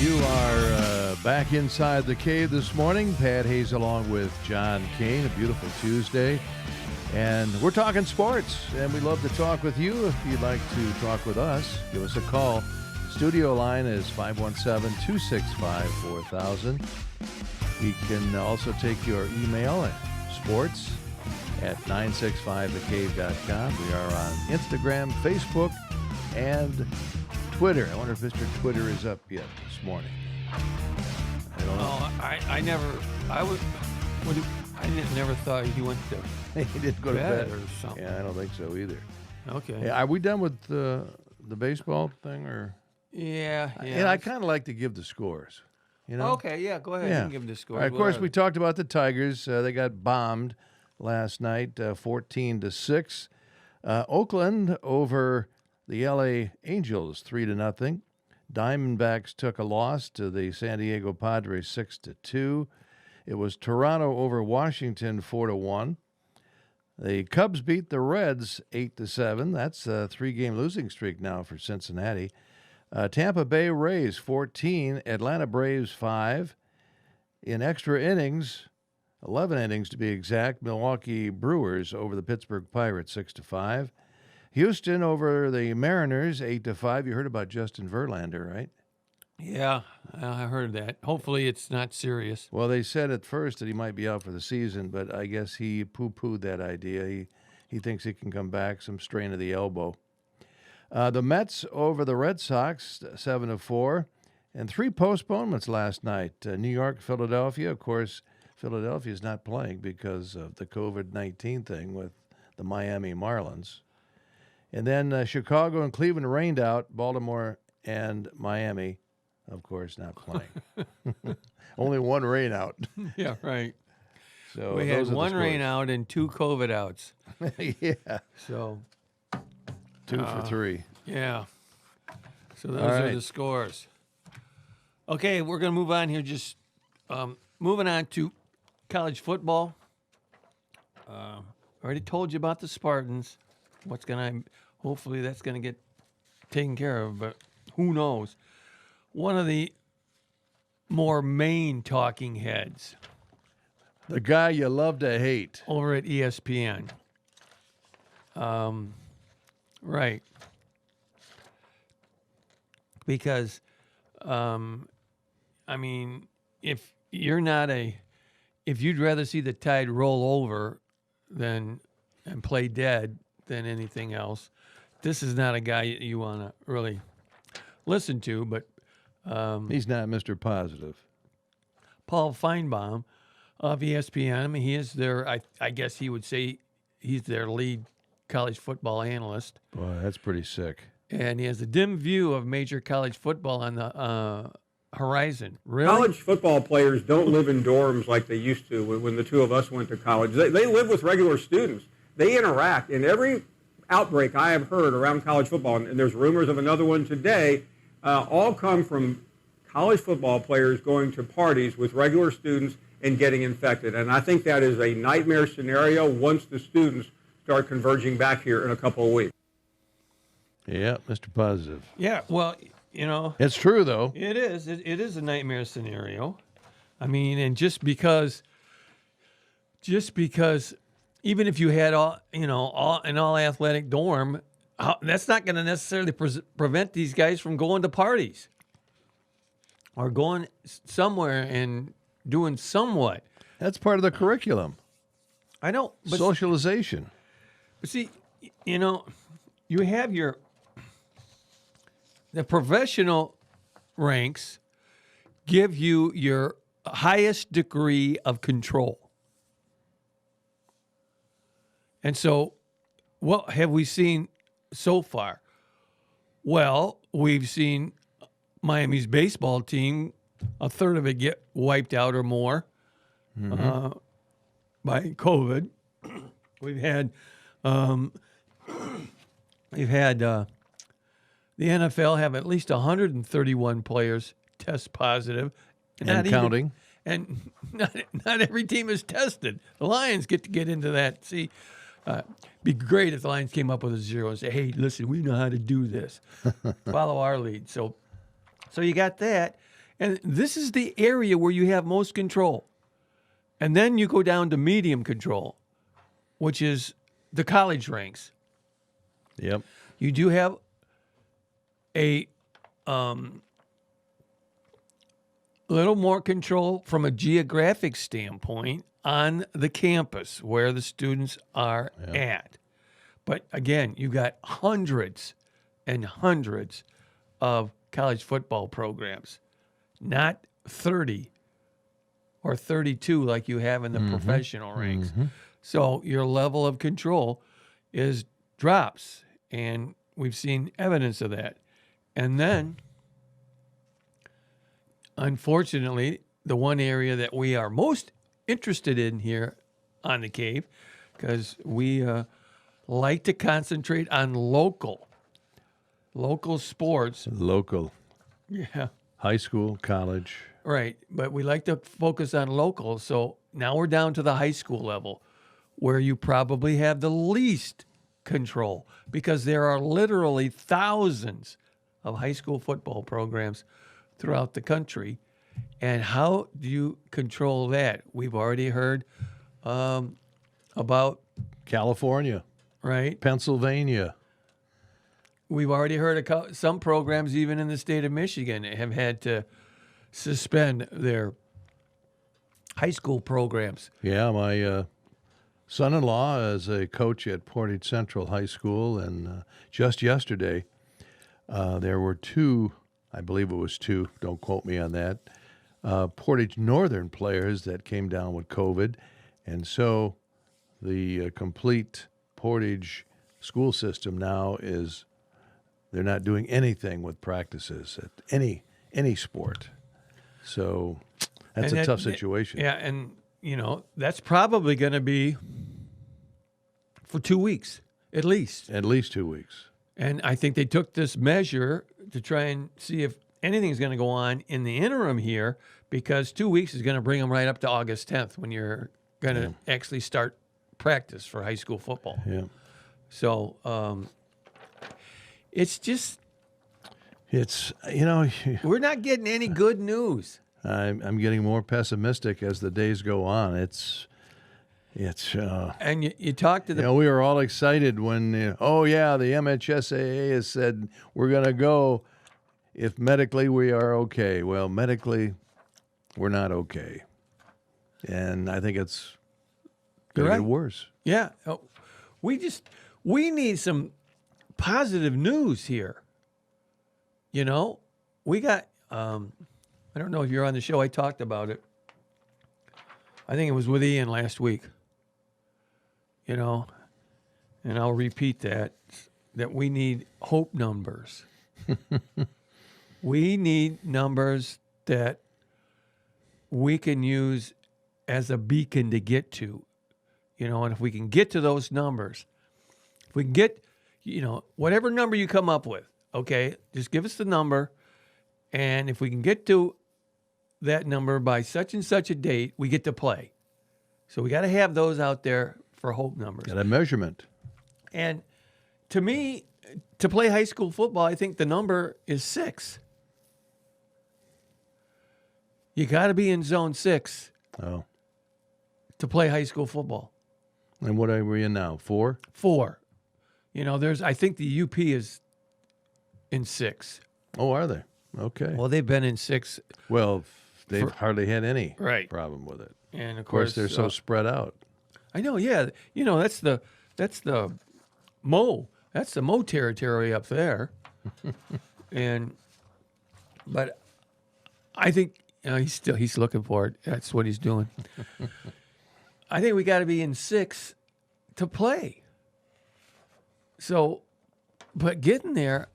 You are back inside the cave this morning. Pat Hayes along with John Kane. A beautiful Tuesday. And we're talking sports, and we'd love to talk with you. If you'd like to talk with us, give us a call. Studio line is 517-265-4000. We can also take your email at sports@965thecave.com. We are on Instagram, Facebook, and Twitter. I wonder if Mr. Twitter is up yet this morning. I don't know. I never thought he went to He didn't go to bed or something. Yeah, I don't think so either. Okay. Yeah, are we done with the baseball thing, or? Yeah. And I kind of like to give the scores. You know? Okay, yeah, go ahead and give him the score. All right, of course, we talked about the Tigers. They got bombed last night, 14-6. Oakland over the L.A. Angels, 3-0. Diamondbacks took a loss to the San Diego Padres, 6-2. It was Toronto over Washington, 4-1. The Cubs beat the Reds 8-7. That's a 3-game losing streak now for Cincinnati. Tampa Bay Rays 14, Atlanta Braves 5. In extra innings, 11 innings to be exact, Milwaukee Brewers over the Pittsburgh Pirates 6-5. Houston over the Mariners 8-5. You heard about Justin Verlander, right? Yeah, I heard that. Hopefully it's not serious. Well, they said at first that he might be out for the season, but I guess he poo-pooed that idea. He thinks he can come back, some strain of the elbow. The Mets over the Red Sox, 7-4, and 3 postponements last night. New York, Philadelphia. Of course, Philadelphia is not playing because of the COVID-19 thing with the Miami Marlins. And then Chicago and Cleveland rained out. Baltimore and Miami, of course, not playing. Only one rain out. Yeah, right. So we had one rain out and 2 COVID outs. Yeah. So 2 for 3. yeah. So those are the scores. Okay, we're going to move on here. Just moving on to college football. Already told you about the Spartans. Hopefully that's going to get taken care of, but who knows? One of the more main talking heads. The guy you love to hate. Over at ESPN. Right. Because, if you'd rather see the tide roll over and play dead than anything else, this is not a guy you want to really listen to, but he's not Mr. Positive. Paul Feinbaum of ESPN, he is their, I guess he would say he's their lead college football analyst. Boy, that's pretty sick. And he has a dim view of major college football on the horizon. Really? College football players don't live in dorms like they used to when the two of us went to college. They live with regular students. They interact. In every outbreak I have heard around college football, and there's rumors of another one today, all come from college football players going to parties with regular students and getting infected. And I think that is a nightmare scenario once the students start converging back here in a couple of weeks. Yeah, Mr. Positive. Yeah, well, It's true, though. It is. It is a nightmare scenario. And just because even if you had an all athletic dorm, that's not going to necessarily prevent these guys from going to parties or going somewhere and doing somewhat. That's part of the curriculum. I know. But Socialization. But see, you have the professional ranks give you your highest degree of control. And so what have we seen so far? Well, we've seen Miami's baseball team, a third of it get wiped out or more by COVID. We've had the NFL have at least 131 players test positive. And counting. And not every team is tested. The Lions get to get into that. See, be great if the Lions came up with a zero and say, hey, listen, we know how to do this. Follow our lead. So you got that. And this is the area where you have most control. And then you go down to medium control, which is the college ranks. Yep. You do have a little more control from a geographic standpoint on the campus where the students are at. But again, you got hundreds and hundreds of college football programs, not 30 or 32 like you have in the professional ranks. So your level of control is drops, and we've seen evidence of that. And then, unfortunately, the one area that we are most interested in here on the Cave, because we like to concentrate on local sports. Local. Yeah. High school, college. Right, but we like to focus on local. So now we're down to the high school level, where you probably have the least control, because there are literally thousands of high school football programs throughout the country. And how do you control that? We've already heard about, California, right? Pennsylvania. We've already heard of some programs, even in the state of Michigan, have had to suspend their high school programs. Yeah, my son-in-law is a coach at Portage Central High School, and just yesterday there were two, I believe it was two, don't quote me on that, Portage Northern players that came down with COVID, and so the complete Portage school system now is they're not doing anything with practices at any sport. So that's And a that- tough situation. Yeah, and that's probably going to be for 2 weeks at least. At least 2 weeks. And I think they took this measure to try and see if anything's going to go on in the interim here, because 2 weeks is going to bring them right up to August 10th when you're going to actually start practice for high school football. Yeah. So it's just, It's, we're not getting any good news. I'm getting more pessimistic as the days go on. And you talk to the we were all excited when, the MHSAA has said we're going to go if medically we are okay. Well, medically, we're not okay. And I think it's going to Right. get worse. Yeah. Oh, we need some positive news here. We got, I don't know if you're on the show, I talked about it. I think it was with Ian last week. And I'll repeat that we need hope numbers. We need numbers that we can use as a beacon to get to. And if we can get to those numbers, if we can get, whatever number you come up with, okay, just give us the number. And if we can get to that number by such and such a date, we get to play. So we got to have those out there for hope numbers. Got a measurement. And to me, to play high school football, I think the number is 6. You got to be in zone 6 Oh. to play high school football. And what are we in now? 4? 4. I think the UP is in 6. Oh, are they? Okay. Well, they've been in 6. Well, they've hardly had any Right. problem with it. And Of course, they're so spread out. I know, yeah. That's the Mo. That's the Mo territory up there. But I think he's looking for it. That's what he's doing. I think we got to be in 6 to play. So, but getting there,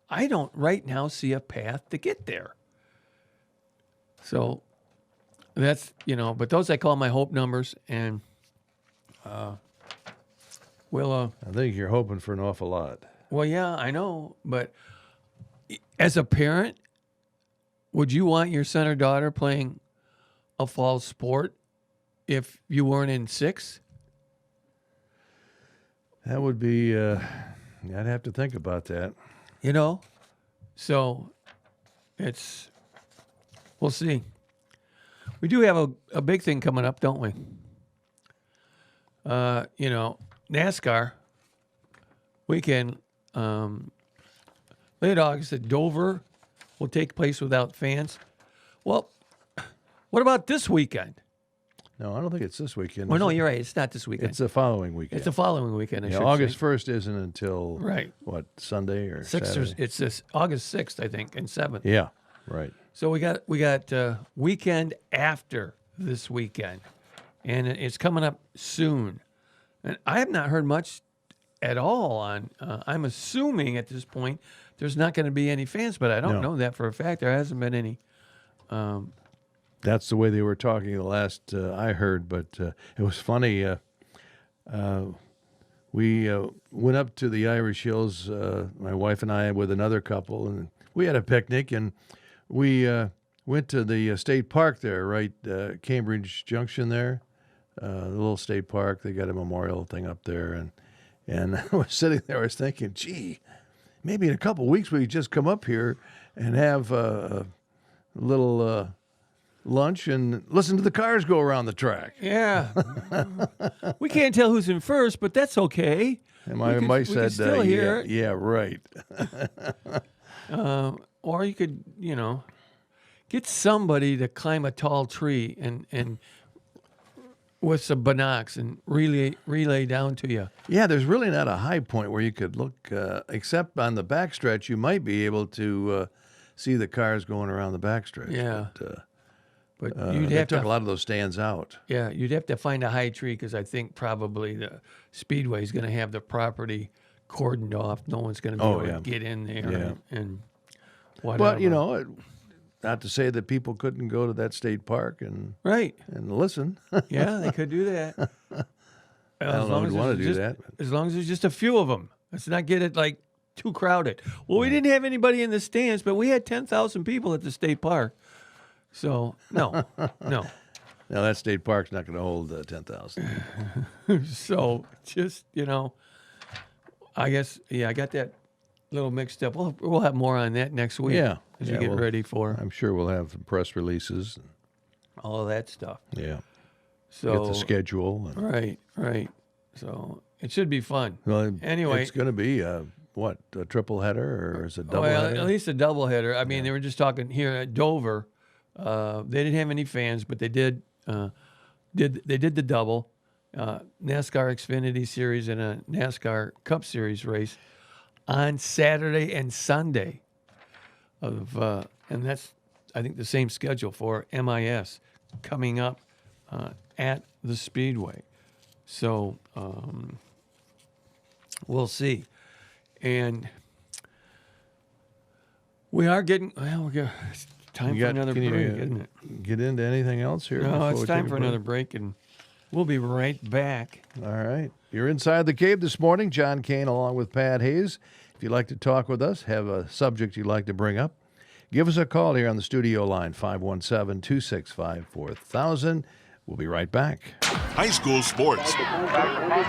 I don't right now see a path to get there. So that's, but those I call my hope numbers, and we'll, I think you're hoping for an awful lot. well, yeah, I know, but as a parent, would you want your son or daughter playing a fall sport if you weren't in 6? That would be, I'd have to think about that. So it's, We'll see. We do have a big thing coming up, don't we? NASCAR weekend, late August at Dover will take place without fans. Well, what about this weekend? No, I don't think it's this weekend. Well, is no, it? you're right. It's not this weekend. It's the following weekend. It's the following weekend. I Yeah, should August say. 1st isn't until Right. what, Sunday or 6th. Saturday? It's this August 6th, I think, and 7th. Yeah, right. So we got weekend after this weekend, and it's coming up soon. And I have not heard much at all on. I'm assuming at this point there's not going to be any fans, but I don't know that for a fact. There hasn't been any. That's the way they were talking the last I heard, but it was funny. We went up to the Irish Hills, my wife and I, with another couple, and we had a picnic, and we went to the state park there, right, Cambridge Junction there, the little state park. They got a memorial thing up there, and I was sitting there, I was thinking, gee, maybe in a couple of weeks we could just come up here and have a little lunch and listen to the cars go around the track. Yeah, we can't tell who's in first, but that's okay. And my We wife can said, still hear it. yeah, right. Or you could, get somebody to climb a tall tree and with some binocs and relay down to you. Yeah, there's really not a high point where you could look, except on the backstretch, you might be able to see the cars going around the backstretch. Yeah. But, But you'd they have took to, a lot of those stands out. yeah, you'd have to find a high tree because I think probably the Speedway is going to have the property cordoned off. No one's going to be able to get in there and whatever. But, not to say that people couldn't go to that state park and right? listen. Yeah, they could do that. I don't know who'd want to do that. As long as there's just a few of them. Let's not get it like too crowded. Well, we didn't have anybody in the stands, but we had 10,000 people at the state park. So, no. Now, that state park's not going to hold 10,000. So, just, I guess, I got that little mixed up. We'll have more on that next week. Yeah. As you get ready for I'm sure we'll have some press releases. all of that stuff. Yeah. So Get the schedule. Right. So it should be fun. Well, Anyway. it's going to be a triple header or is it double Well, header? at least a double header. I mean, they were just talking here at Dover. They didn't have any fans, but they did the double NASCAR Xfinity Series and a NASCAR Cup Series race on Saturday and Sunday. And that's, I think, the same schedule for MIS coming up at the Speedway. So we'll see. And we are getting, it's time for another break, isn't it? Get into anything else here? No, before it's we time take a for break? another break, and we'll be right back. All right. You're inside the cave this morning. John Kane along with Pat Hayes. If you'd like to talk with us, have a subject you'd like to bring up, give us a call here on the studio line, 517-265-4000. We'll be right back. High school sports.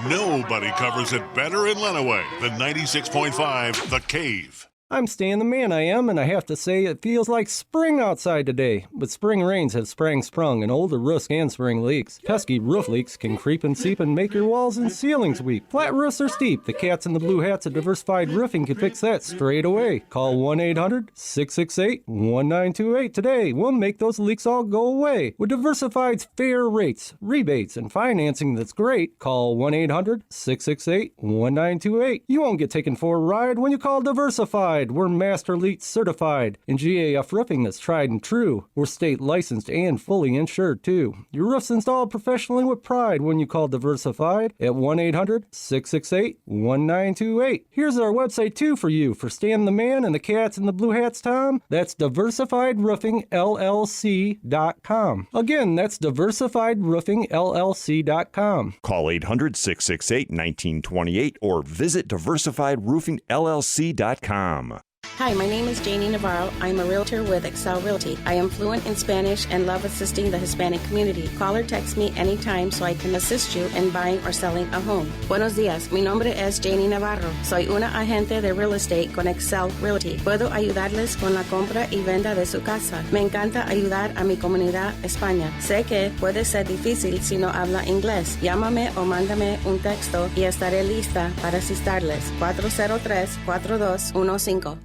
Nobody covers it better in Lenawee than 96.5 The Cave. I'm Stan the Man, I am, and I have to say it feels like spring outside today. But spring rains have sprung in older roofs and spring leaks. Pesky roof leaks can creep and seep and make your walls and ceilings weak. Flat roofs are steep. The cats in the blue hats of Diversified Roofing can fix that straight away. Call 1-800-668-1928 today. We'll make those leaks all go away. With Diversified's fair rates, rebates, and financing that's great, call 1-800-668-1928. You won't get taken for a ride when you call Diversified. We're Master Elite certified and GAF roofing that's tried and true. We're state licensed and fully insured too. Your roof's installed professionally with pride when you call Diversified at 1-800-668-1928. Here's our website too for you, for Stan the Man and the cats in the blue hats, Tom. That's DiversifiedRoofingLLC.com. Again, that's DiversifiedRoofingLLC.com. Call 800-668-1928 or visit DiversifiedRoofingLLC.com. Hi, my name is Janie Navarro. I'm a realtor with Excel Realty. I am fluent in Spanish and love assisting the Hispanic community. Call or text me anytime so I can assist you in buying or selling a home. Buenos días, mi nombre es Janie Navarro. Soy una agente de real estate con Excel Realty. Puedo ayudarles con la compra y venta de su casa. Me encanta ayudar a mi comunidad España. Sé que puede ser difícil si no habla inglés. Llámame o mándame un texto y estaré lista para asistirles. 403-4215.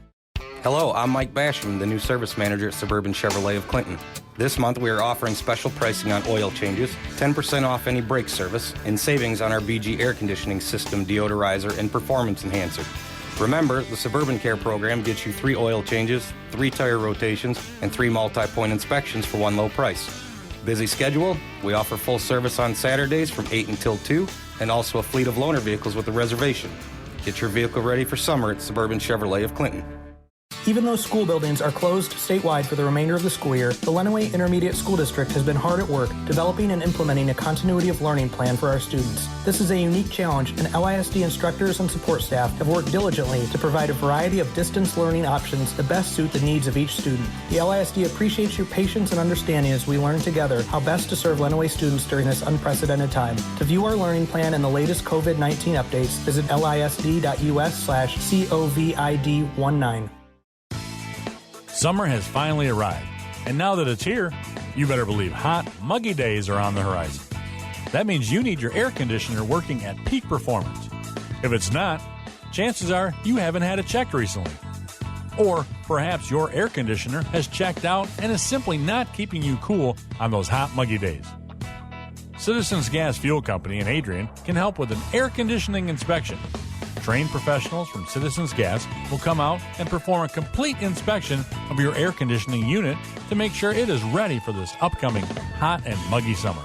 Hello, I'm Mike Basham, the new service manager at Suburban Chevrolet of Clinton. This month we are offering special pricing on oil changes, 10% off any brake service, and savings on our BG air conditioning system deodorizer and performance enhancer. Remember, the Suburban Care program gets you 3 oil changes, 3 tire rotations, and 3 multi-point inspections for one low price. Busy schedule? We offer full service on Saturdays from 8 until 2, and also a fleet of loaner vehicles with a reservation. Get your vehicle ready for summer at Suburban Chevrolet of Clinton. Even though school buildings are closed statewide for the remainder of the school year, the Lenawee Intermediate School District has been hard at work developing and implementing a continuity of learning plan for our students. This is a unique challenge, and LISD instructors and support staff have worked diligently to provide a variety of distance learning options that best suit the needs of each student. The LISD appreciates your patience and understanding as we learn together how best to serve Lenawee students during this unprecedented time. To view our learning plan and the latest COVID-19 updates, visit lisd.us/COVID19. Summer has finally arrived, and now that it's here, you better believe hot, muggy days are on the horizon. That means you need your air conditioner working at peak performance. If it's not, chances are you haven't had it checked recently. Or perhaps your air conditioner has checked out and is simply not keeping you cool on those hot, muggy days. Citizens Gas Fuel Company in Adrian can help with an air conditioning inspection. Trained professionals from Citizens Gas will come out and perform a complete inspection of your air conditioning unit to make sure it is ready for this upcoming hot and muggy summer.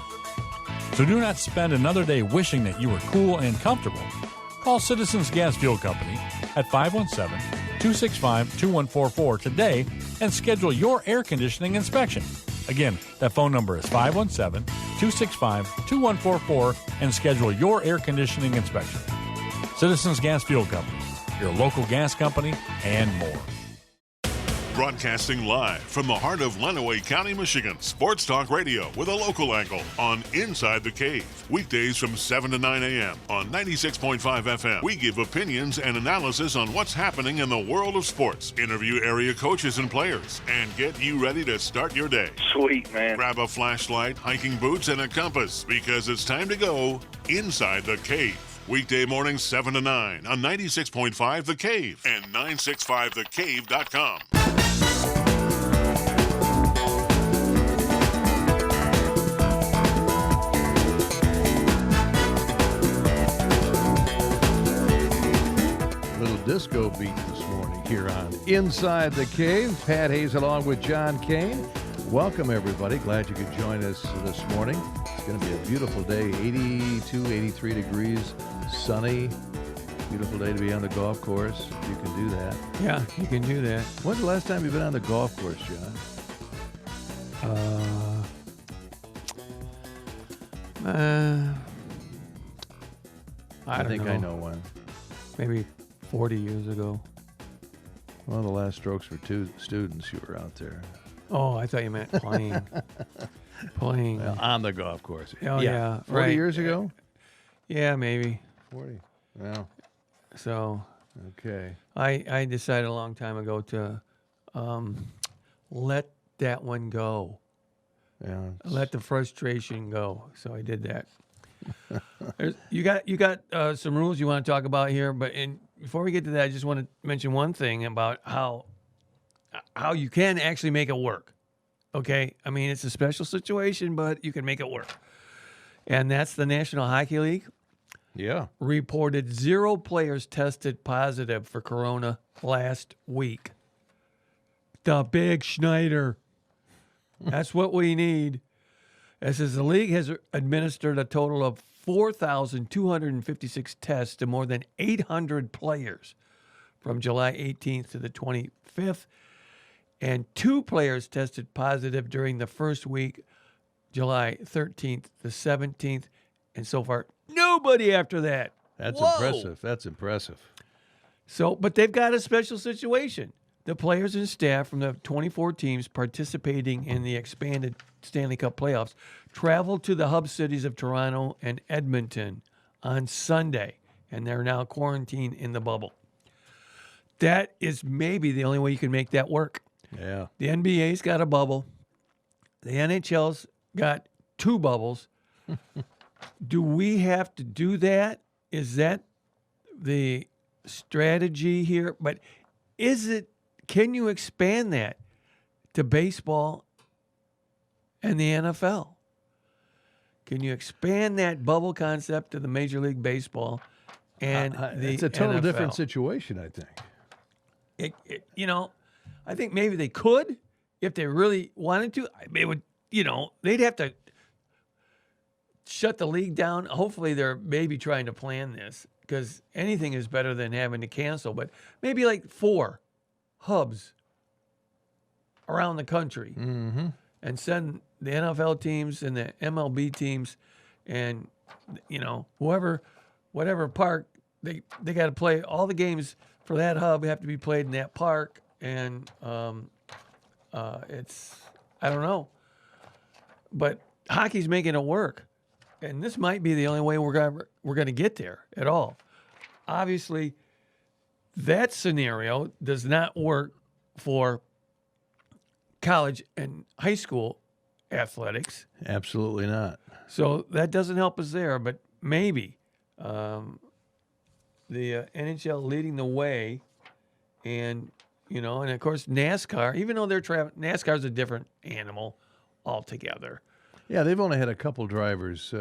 So do not spend another day wishing that you were cool and comfortable. Call Citizens Gas Fuel Company at 517-265-2144 today and schedule your air conditioning inspection. Again, that phone number is 517-265-2144 and schedule your air conditioning inspection. Citizens Gas Fuel Company, your local gas company, and more. Broadcasting live from the heart of Lenawee County, Michigan. Sports Talk Radio with a local angle on Inside the Cave. Weekdays from 7 to 9 a.m. on 96.5 FM. We give opinions and analysis on what's happening in the world of sports. Interview area coaches and players. And get you ready to start your day. Sweet, man. Grab a flashlight, hiking boots, and a compass because it's time to go Inside the Cave. Weekday mornings 7 to 9 on 96.5 The Cave and 965thecave.com. Little disco beat this morning here on Inside the Cave. Pat Hayes along with John Kane. Welcome, everybody. Glad you could join us this morning. It's going to be a beautiful day, 82, 83 degrees, sunny. Beautiful day to be on the golf course. You can do that. Yeah, you can do that. When's the last time you've been on the golf course, John? I think I know when. Maybe 40 years ago. Well, the last strokes for 2 students you were out there. Oh, I thought you meant playing. Playing. Well, on the golf course. Oh, yeah. 40 right. years ago? Yeah, maybe. 40. Well, So okay. I decided a long time ago to let that one go. Yeah. Let the frustration go. So I did that. You got some rules you want to talk about here, but before we get to that, I just want to mention one thing about how you can actually make it work. Okay, I mean it's a special situation, but you can make it work, and that's the National Hockey League. Yeah. Reported 0 players tested positive for corona last week. The big Schneider. That's what we need. It says the league has administered a total of 4,256 tests to more than 800 players from July 18th to the 25th. And 2 players tested positive during the first week, July 13th to 17th. And so far, nobody after that. That's Whoa. impressive. That's impressive. So, but they've got a special situation. the players and staff from the 24 teams participating in the expanded Stanley Cup playoffs traveled to the hub cities of Toronto and Edmonton on Sunday, and they're now quarantined in the bubble. That is maybe the only way you can make that work. Yeah. The NBA's got a bubble. The NHL's got 2 bubbles. Do we have to do that? Is that the strategy here? But can you expand that to baseball and the NFL? Can you expand that bubble concept to the Major League Baseball and the It's a total NFL? different situation, I think. I think maybe they could if they really wanted to. They would, they'd have to shut the league down. Hopefully, they're maybe trying to plan this because anything is better than having to cancel. But maybe like 4 hubs around the country and send the NFL teams and the MLB teams and, whatever park, they got to play all the games for that hub have to be played in that park. And it's, I don't know. But hockey's making it work. And this might be the only way we're going to get there at all. Obviously, that scenario does not work for college and high school athletics. Absolutely not. So that doesn't help us there, but maybe the NHL leading the way, and and of course NASCAR. Even though NASCAR's a different animal altogether. Yeah, they've only had a couple drivers.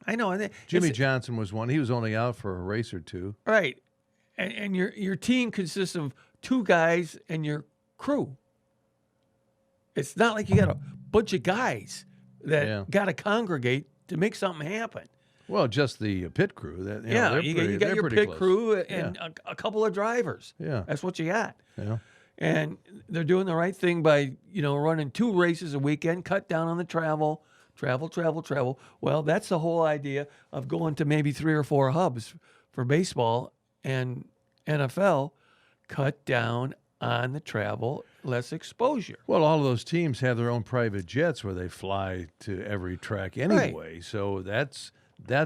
I know. Jimmy Johnson was one. He was only out for a race or 2. Right, and your team consists of 2 guys and your crew. It's not like you got a bunch of guys that got to congregate to make something happen. Well, just the pit crew. You got your pit crew and a couple of drivers. Yeah, that's what you got. Yeah, and they're doing the right thing by running 2 races a weekend, cut down on the travel. Well, that's the whole idea of going to maybe 3 or 4 hubs for baseball and NFL. Cut down on the travel, less exposure. Well, all of those teams have their own private jets where they fly to every track anyway. Right. So that's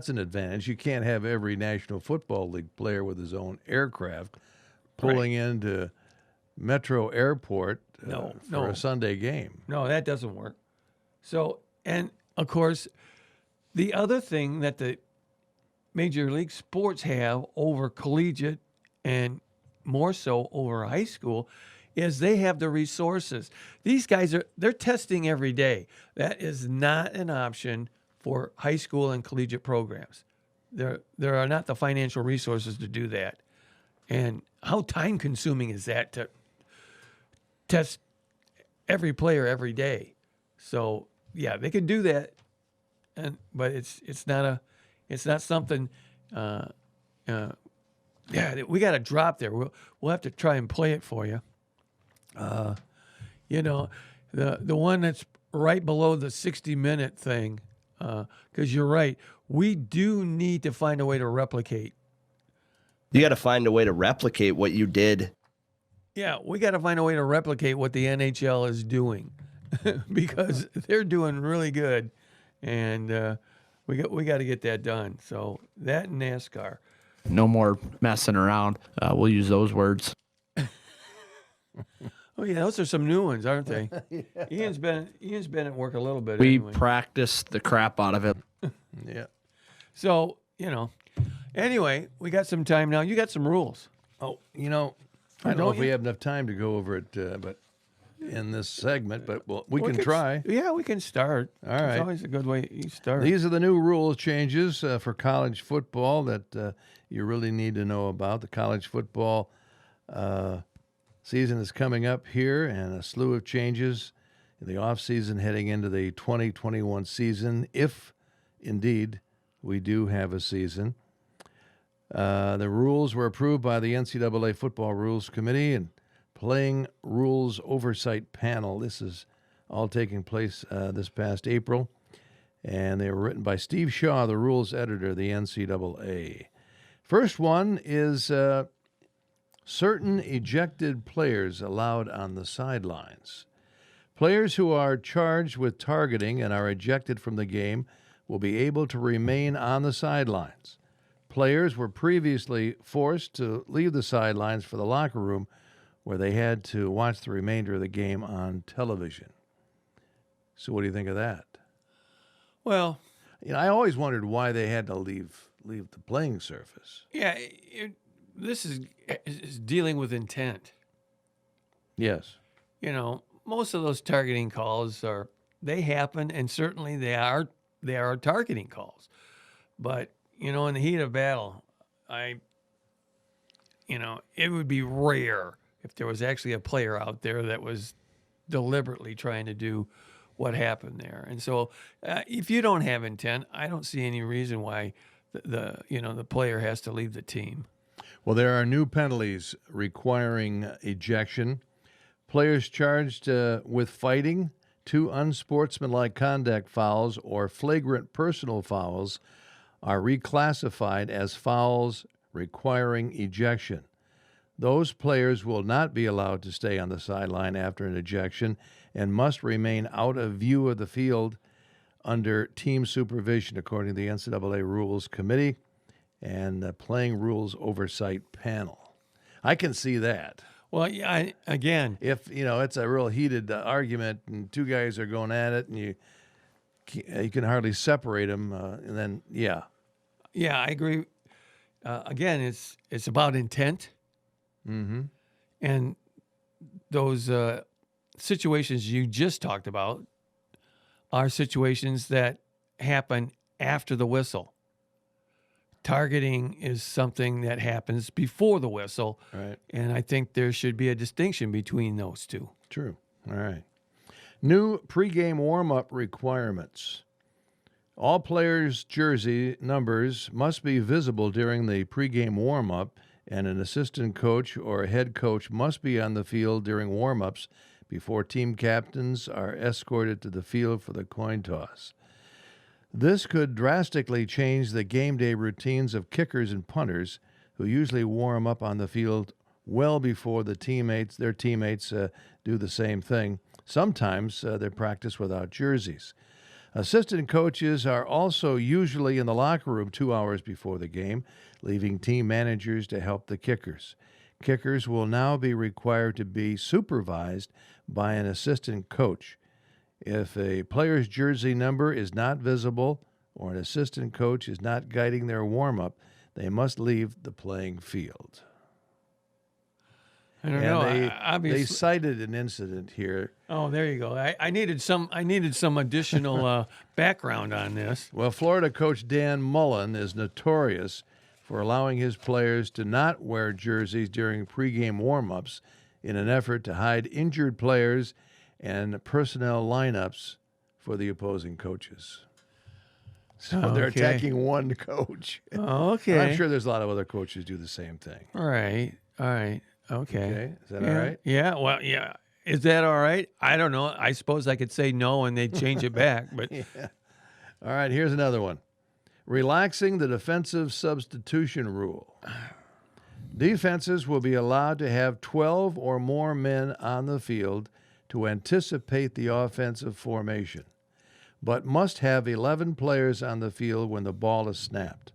an advantage. You can't have every National Football League player with his own aircraft pulling into Metro Airport for a Sunday game. No, that doesn't work. So, and of course, the other thing that the Major League Sports have over collegiate and more so over high school is they have the resources. These guys they're testing every day. That is not an option for high school and collegiate programs. There are not the financial resources to do that. And how time consuming is that to test every player every day? So yeah, they can do that, but it's not something. We got to drop there. We'll have to try and play it for you. The one that's right below the 60-minute thing, because you're right. We do need to find a way to replicate. You got to find a way to replicate what you did. Yeah, we got to find a way to replicate what the NHL is doing because they're doing really good, and we got to get that done. So that and NASCAR. No more messing around. We'll use those words. Oh yeah, those are some new ones, aren't they? Ian's been at work a little bit. We anyway. practiced the crap out of it. Yeah. So anyway, we got some time now. You got some rules. Oh, I don't know if we have enough time to go over it, but in this segment, but we can try. Yeah, we can start. All right. It's always a good way to start. These are the new rule changes for college football that you really need to know about. The college football season is coming up here, and a slew of changes in the offseason heading into the 2021 season, if indeed we do have a season. The rules were approved by the NCAA Football Rules Committee and Playing Rules Oversight Panel. This is all taking place this past April, and they were written by Steve Shaw, the rules editor of the NCAA. First one is certain ejected players allowed on the sidelines. Players who are charged with targeting and are ejected from the game will be able to remain on the sidelines. Players were previously forced to leave the sidelines for the locker room, where they had to watch the remainder of the game on television. So what do you think of that? Well, I always wondered why they had to leave the playing surface. yeah, this is dealing with intent. Yes. Most of those targeting calls they happen, and certainly they are targeting calls. But in the heat of battle, it would be rare if there was actually a player out there that was deliberately trying to do what happened there. And so, if you don't have intent, I don't see any reason why the player has to leave the team. Well, there are new penalties requiring ejection. Players charged with fighting, 2 unsportsmanlike conduct fouls, or flagrant personal fouls are reclassified as fouls requiring ejection. Those players will not be allowed to stay on the sideline after an ejection and must remain out of view of the field under team supervision, according to the NCAA Rules Committee and the Playing Rules Oversight Panel. I can see that. Well, yeah, again, if it's a real heated argument and 2 guys are going at it and you can hardly separate them, and then yeah, I agree. Again, it's about intent, and those situations you just talked about are situations that happen after the whistle. Targeting is something that happens before the whistle, right? And I think there should be a distinction between those two. True. All right. New pregame warm-up requirements. All players' jersey numbers must be visible during the pregame warm-up, and an assistant coach or a head coach must be on the field during warm-ups before team captains are escorted to the field for the coin toss. This could drastically change the game day routines of kickers and punters, who usually warm up on the field well before their teammates do the same thing. Sometimes they practice without jerseys. Assistant coaches are also usually in the locker room 2 hours before the game, leaving team managers to help the kickers. Kickers will now be required to be supervised by an assistant coach. If a player's jersey number is not visible or an assistant coach is not guiding their warm-up, they must leave the playing field. I don't know. They cited an incident here. Oh, there you go. I needed some additional background on this. Well, Florida coach Dan Mullen is notorious for allowing his players to not wear jerseys during pregame warm-ups in an effort to hide injured players and personnel lineups for the opposing coaches. So they're attacking one coach. Okay. I'm sure there's a lot of other coaches do the same thing. All right. Okay. Is that all right? Yeah. Well, yeah. Is that all right? I don't know. I suppose I could say no and they'd change it back. But yeah. All right. Here's another one. Relaxing the defensive substitution rule. Defenses will be allowed to have 12 or more men on the field to anticipate the offensive formation, but must have 11 players on the field when the ball is snapped.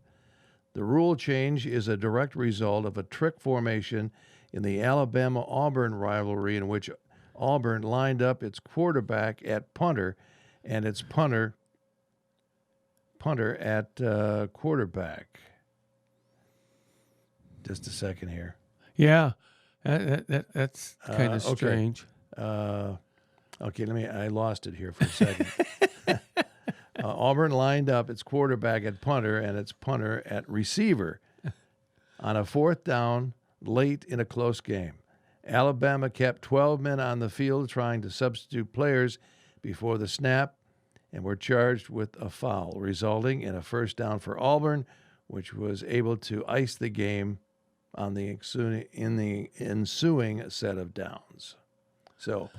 The rule change is a direct result of a trick formation in the Alabama-Auburn rivalry, in which Auburn lined up its quarterback at punter and its punter at quarterback. Just a second here. Yeah, that's kind of strange. Okay, I lost it here for a second. Auburn lined up its quarterback at punter and its punter at receiver on a 4th down late in a close game. Alabama kept 12 men on the field trying to substitute players before the snap and were charged with a foul, resulting in a 1st down for Auburn, which was able to ice the game on the ensuing set of downs. So,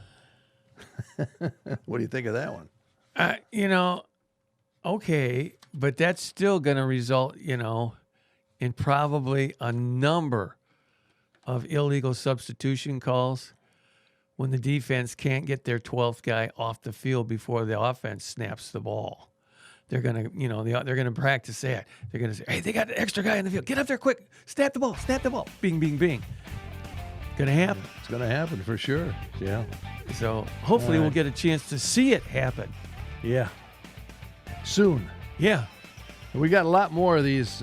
what do you think of that one? Okay, but that's still going to result, in probably a number of illegal substitution calls when the defense can't get their 12th guy off the field before the offense snaps the ball. They're gonna, they're gonna practice that. They're gonna say, "Hey, they got an extra guy in the field. Get up there quick! Snap the ball! Snap the ball! Bing, bing, bing." Gonna happen. It's going to happen for sure. Yeah. So hopefully we'll get a chance to see it happen. Yeah. Soon. Yeah. We got a lot more of these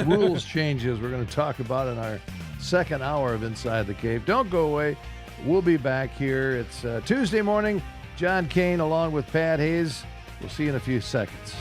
rules changes we're going to talk about in our second hour of Inside the Cave. Don't go away. We'll be back here. It's Tuesday morning. John Kane along with Pat Hayes. We'll see you in a few seconds.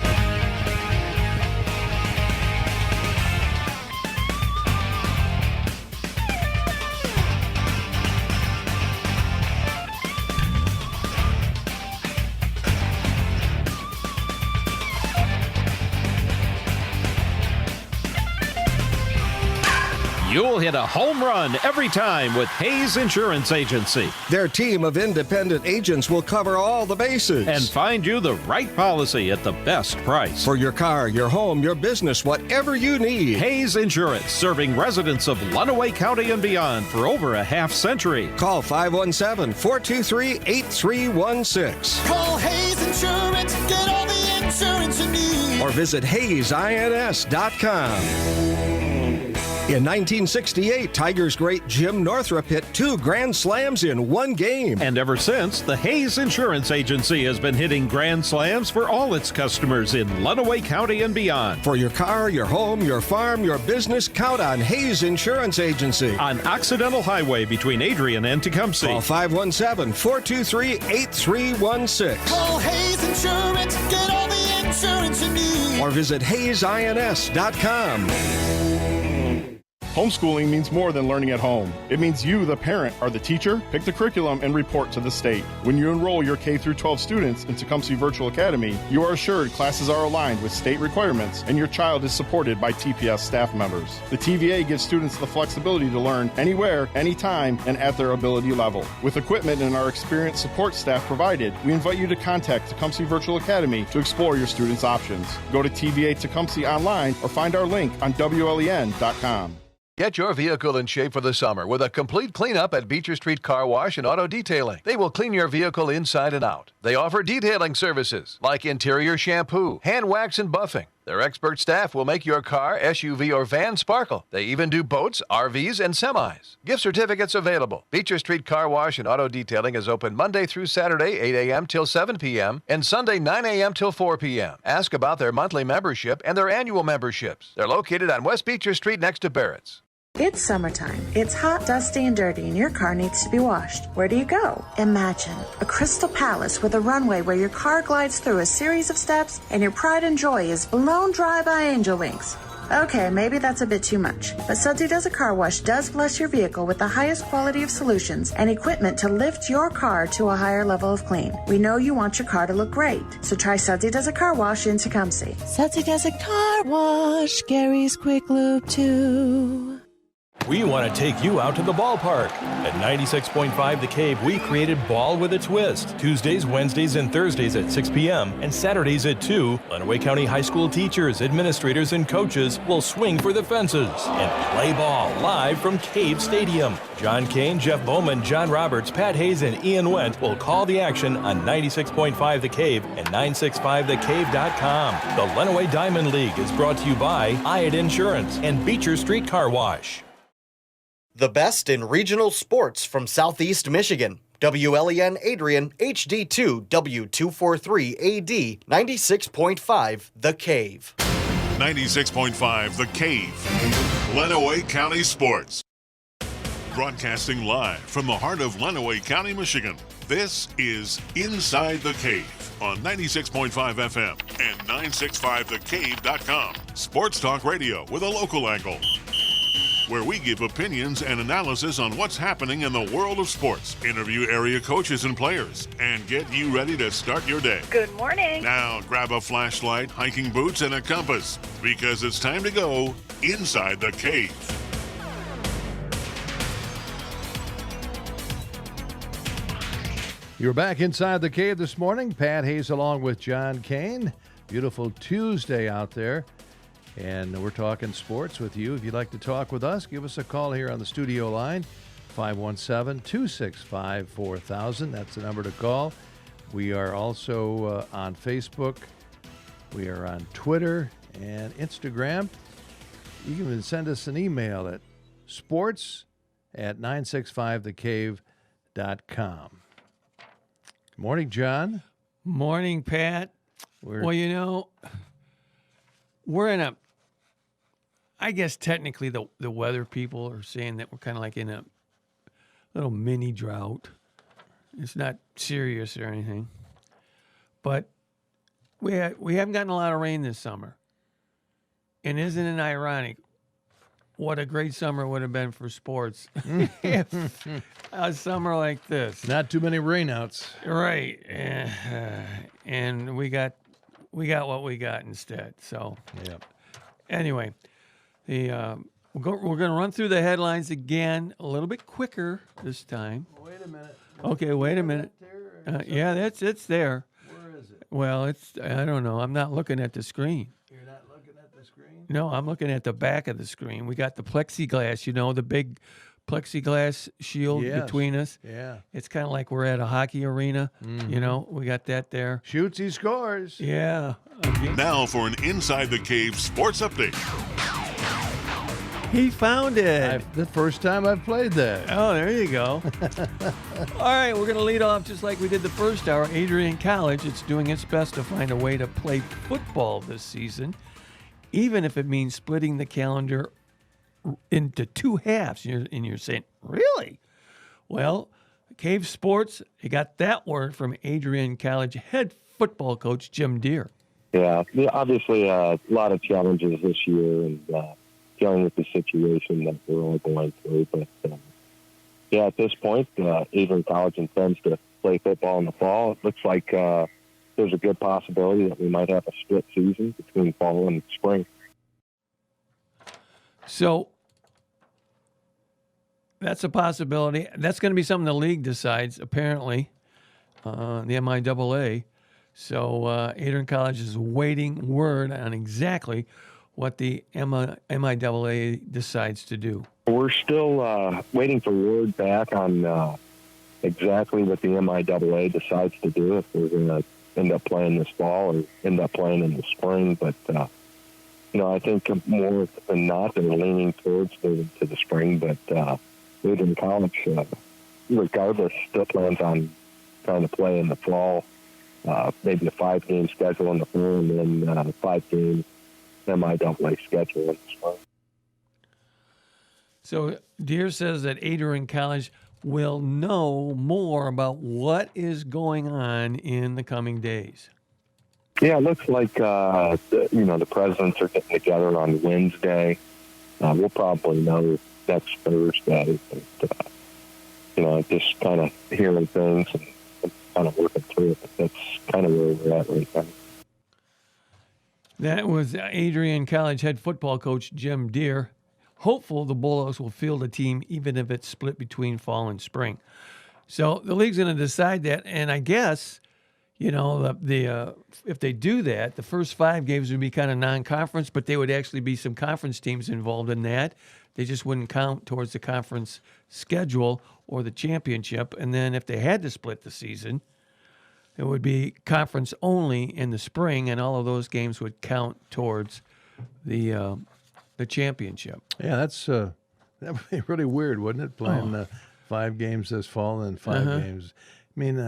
You'll hit a home run every time with Hayes Insurance Agency. Their team of independent agents will cover all the bases and find you the right policy at the best price. For your car, your home, your business, whatever you need. Hayes Insurance, serving residents of Lenawee County and beyond for over a half century. Call 517-423-8316. Call Hayes Insurance, get all the insurance you need. Or visit HayesINS.com. In 1968, Tigers great Jim Northrup hit 2 grand slams in one game. And ever since, the Hayes Insurance Agency has been hitting grand slams for all its customers in Lenawee County and beyond. For your car, your home, your farm, your business, count on Hayes Insurance Agency. On Occidental Highway between Adrian and Tecumseh. Call 517-423-8316. Call Hayes Insurance, get all the insurance you need. Or visit HayesINS.com. Homeschooling means more than learning at home. It means you, the parent, are the teacher, pick the curriculum, and report to the state. When you enroll your K-12 students in Tecumseh Virtual Academy, you are assured classes are aligned with state requirements and your child is supported by TPS staff members. The TVA gives students the flexibility to learn anywhere, anytime, and at their ability level. With equipment and our experienced support staff provided, we invite you to contact Tecumseh Virtual Academy to explore your students' options. Go to TVA Tecumseh online or find our link on WLEN.com. Get your vehicle in shape for the summer with a complete cleanup at Beecher Street Car Wash and Auto Detailing. They will clean your vehicle inside and out. They offer detailing services like interior shampoo, hand wax, and buffing. Their expert staff will make your car, SUV, or van sparkle. They even do boats, RVs, and semis. Gift certificates available. Beecher Street Car Wash and Auto Detailing is open Monday through Saturday, 8 a.m. till 7 p.m., and Sunday, 9 a.m. till 4 p.m. Ask about their monthly membership and their annual memberships. They're located on West Beecher Street next to Barrett's. It's summertime. It's hot, dusty, and dirty, and your car needs to be washed. Where do you go? Imagine a crystal palace with a runway where your car glides through a series of steps and your pride and joy is blown dry by angel wings. Okay, maybe that's a bit too much, but Sudsy Does a Car Wash does bless your vehicle with the highest quality of solutions and equipment to lift your car to a higher level of clean. We know you want your car to look great, so try Sudsy Does a Car Wash in Tecumseh. Sudsy Does a Car Wash, Gary's Quick Lube too. We want to take you out to the ballpark. At 96.5 The Cave, we created Ball with a Twist. Tuesdays, Wednesdays, and Thursdays at 6 p.m. and Saturdays at 2. Lenawee County High School teachers, administrators, and coaches will swing for the fences and play ball live from Cave Stadium. John Kane, Jeff Bowman, John Roberts, Pat Hayes, and Ian Wendt will call the action on 96.5 The Cave and 965thecave.com. The Lenawee Diamond League is brought to you by Hyatt Insurance and Beecher Street Car Wash. The best in regional sports from Southeast Michigan. WLEN Adrian, HD2, W243AD, 96.5 The Cave. 96.5 The Cave. Lenawee County Sports. Broadcasting live from the heart of Lenawee County, Michigan. This is Inside the Cave on 96.5 FM and 965thecave.com. Sports talk radio with a local angle, where we give opinions and analysis on what's happening in the world of sports, interview area coaches and players, and get you ready to start your day. Good morning. Now grab a flashlight, hiking boots, and a compass, because it's time to go inside the cave. You're back inside the cave this morning. Pat Hayes along with John Kane. Beautiful Tuesday out there. And we're talking sports with you. If you'd like to talk with us, give us a call here on the studio line, 517-265-4000. That's the number to call. We are also on Facebook. We are on Twitter and Instagram. You can even send us an email at sports@965thecave.com. Good morning, John. Morning, Pat. Well, you know, we're in a, I guess technically the weather people are saying that we're kind of like in a little mini drought. It's not serious or anything. But we haven't gotten a lot of rain this summer. And isn't it ironic what a great summer would have been for sports if a summer like this. Not too many rainouts. Right. And we got what we got instead. So, yep. Anyway, we're going to run through the headlines again a little bit quicker this time. Wait a minute. Okay, wait a minute. Yeah, it's there. Where is it? Well, I don't know. I'm not looking at the screen. You're not looking at the screen? No, I'm looking at the back of the screen. We got the plexiglass, the big plexiglass shield between us. Yeah. It's kind of like we're at a hockey arena. Mm-hmm. We got that there. Shoots, he scores. Yeah. Now for an Inside the Cave sports update. He found it. The first time I've played that. Oh, there you go. All right, we're going to lead off just like we did the first hour. Adrian College, it's doing its best to find a way to play football this season, even if it means splitting the calendar into two halves. And you're saying, really? Well, Cave Sports, you got that word from Adrian College head football coach Jim Deere. Yeah, obviously a lot of challenges this year and dealing with the situation that we're all going through. But, at this point, Adrian College intends to play football in the fall. It looks like there's a good possibility that we might have a split season between fall and spring. So that's a possibility. That's going to be something the league decides, apparently, the MIAA. So Adrian College is waiting word on exactly what the MIAA decides to do. We're still waiting for word back on exactly what the MIAA decides to do, if we're going to end up playing this fall or end up playing in the spring. But, I think more than not, they're leaning towards moving to the spring. But Adrian College, regardless, still plans on trying to play in the fall, maybe a 5-game schedule in the fall and then a 5-game MIAA schedule in the spring. So Deere says that Adrian College will know more about what is going on in the coming days. Yeah, it looks like, the presidents are getting together on Wednesday. We'll probably know next Thursday. But, just kind of hearing things and kind of working through it. But that's kind of where we're at right now. That was Adrian College head football coach Jim Deere. Hopeful the Bulldogs will field a team even if it's split between fall and spring. So the league's going to decide that, and I guess, if they do that, the first 5 games would be kind of non-conference, but there would actually be some conference teams involved in that. They just wouldn't count towards the conference schedule or the championship. And then if they had to split the season, it would be conference only in the spring, and all of those games would count towards the championship. Yeah, that would be really weird, wouldn't it? Playing 5 games this fall and 5 games. I mean,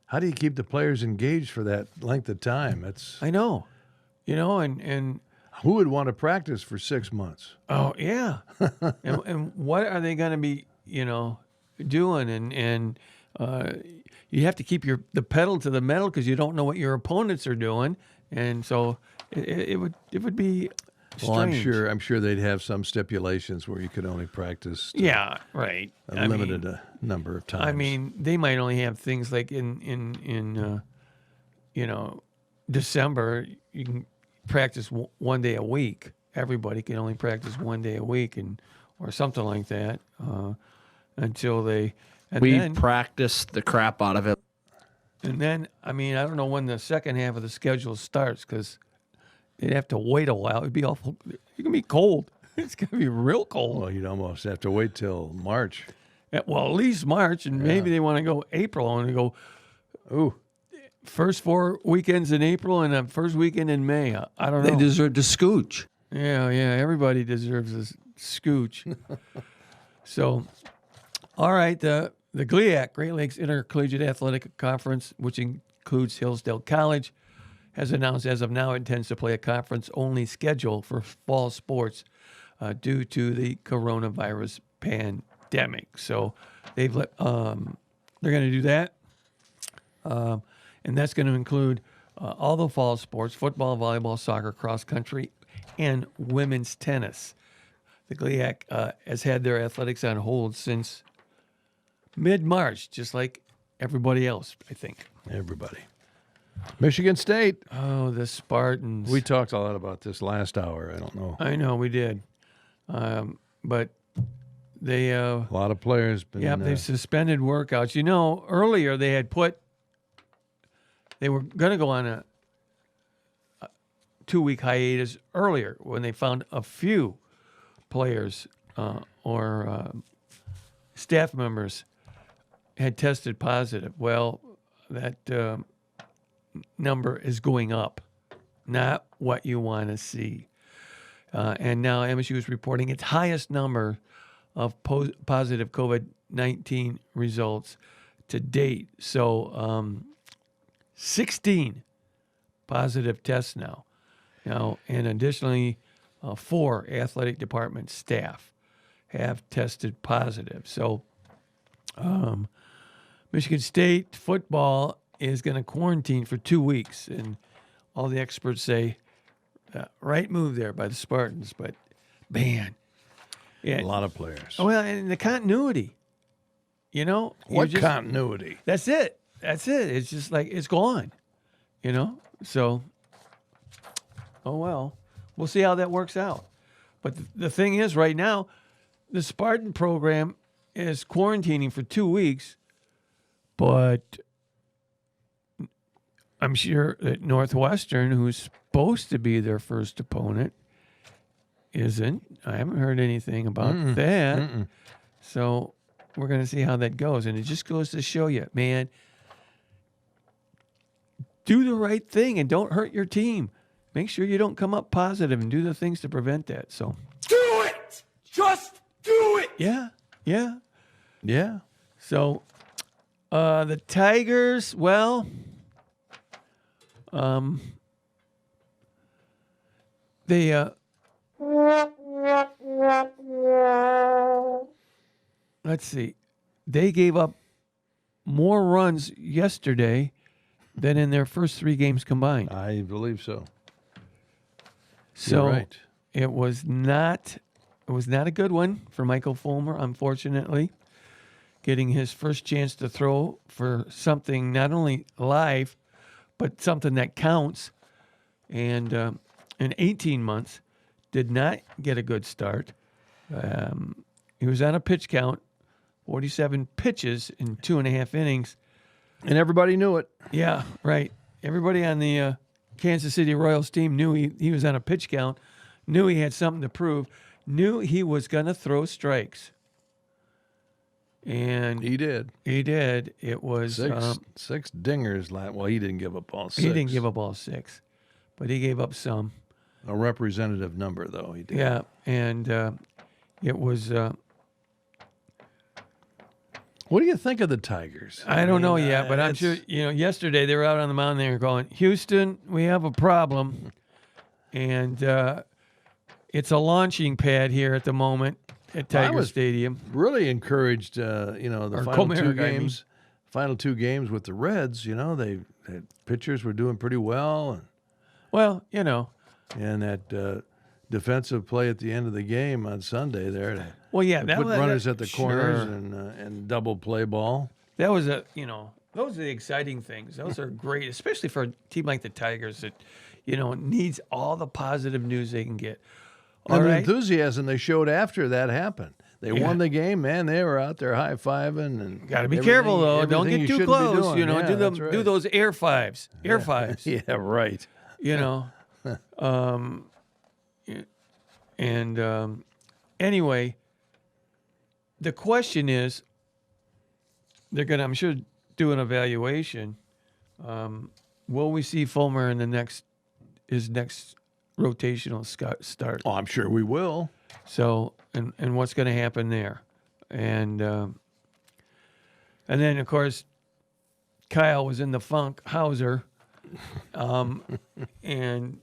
how do you keep the players engaged for that length of time? I know, and who would want to practice for 6 months? Oh yeah, and what are they going to be, doing? And you have to keep the pedal to the metal because you don't know what your opponents are doing, and so it would be strange. Well, I'm sure they'd have some stipulations where you could only practice. Yeah, right. A limited number of times. I mean, they might only have things like in December you can practice one day a week. Everybody can only practice one day a week, or something like that, until they. We practiced the crap out of it. And then, I don't know when the second half of the schedule starts because they'd have to wait a while. It'd be awful. It's gonna be cold. It's gonna be real cold. Well, you'd almost have to wait till March. Well, at least March, and maybe they want to go April and go. Ooh, first 4 weekends in April and the first weekend in May. I don't know. They deserve to scooch. Yeah. Everybody deserves a scooch. So, all right. The GLIAC, Great Lakes Intercollegiate Athletic Conference, which includes Hillsdale College, has announced as of now it intends to play a conference-only schedule for fall sports due to the coronavirus pandemic. So they're going to do that, and that's going to include all the fall sports: football, volleyball, soccer, cross country, and women's tennis. The GLIAC has had their athletics on hold since mid-March, just like everybody else, I think. Everybody. Michigan State. Oh, the Spartans. We talked a lot about this last hour. I don't know. I know we did. But they... a lot of players. They've suspended workouts. You know, earlier they had they were going to go on a 2-week hiatus earlier when they found a few players or staff members had tested positive. Well, that number is going up, not what you want to see. And now MSU is reporting its highest number of positive COVID-19 results to date. So 16 positive tests now. And additionally, 4 athletic department staff have tested positive. So Michigan State football is going to quarantine for 2 weeks. And all the experts say, right move there by the Spartans. But, man. A lot of players. Oh, well, and the continuity. What continuity? That's it. It's just like it's gone. So, oh, well. We'll see how that works out. But the thing is, right now, the Spartan program is quarantining for 2 weeks, but I'm sure that Northwestern, who's supposed to be their first opponent, isn't. I haven't heard anything about that. So we're going to see how that goes. And it just goes to show you, man, do the right thing and don't hurt your team. Make sure you don't come up positive and do the things to prevent that. So do it. Just do it. Yeah. So the Tigers, well, they let's see. They gave up more runs yesterday than in their first 3 games combined. I believe so. So You're right. it was not a good one for Michael Fulmer, unfortunately, getting his first chance to throw for something not only live, but something that counts. And in 18 months, did not get a good start. He was on a pitch count, 47 pitches in 2.5 innings. And everybody knew it. Yeah, right. Everybody on the Kansas City Royals team knew he was on a pitch count, knew he had something to prove, knew he was going to throw strikes. And he did. It was 6 dingers. Well, he didn't give up all 6. He didn't give up all 6, but he gave up some. A representative number, though, he did. Yeah, and it was... what do you think of the Tigers? I don't know yet, but I'm sure, yesterday they were out on the mound, they were going, Houston, we have a problem. And it's a launching pad here at the moment at Tiger Stadium. Really encouraged, the final 2 games with the Reds. They pitchers were doing pretty well. And that defensive play at the end of the game on Sunday there. To put runners at the corners and double play ball. That was those are the exciting things. Those are great, especially for a team like the Tigers that, needs all the positive news they can get. And the enthusiasm they showed after that happened. They won the game, man. They were out there high-fiving. And got to be careful, though. Don't get too close. Do do those air fives. Air fives. Yeah, right. Anyway, the question is, they're going to, I'm sure, do an evaluation. Will we see Fulmer in his next rotational start? Oh, I'm sure we will. So, and what's going to happen there? And then, of course, Kyle was in the funk, Hauser, and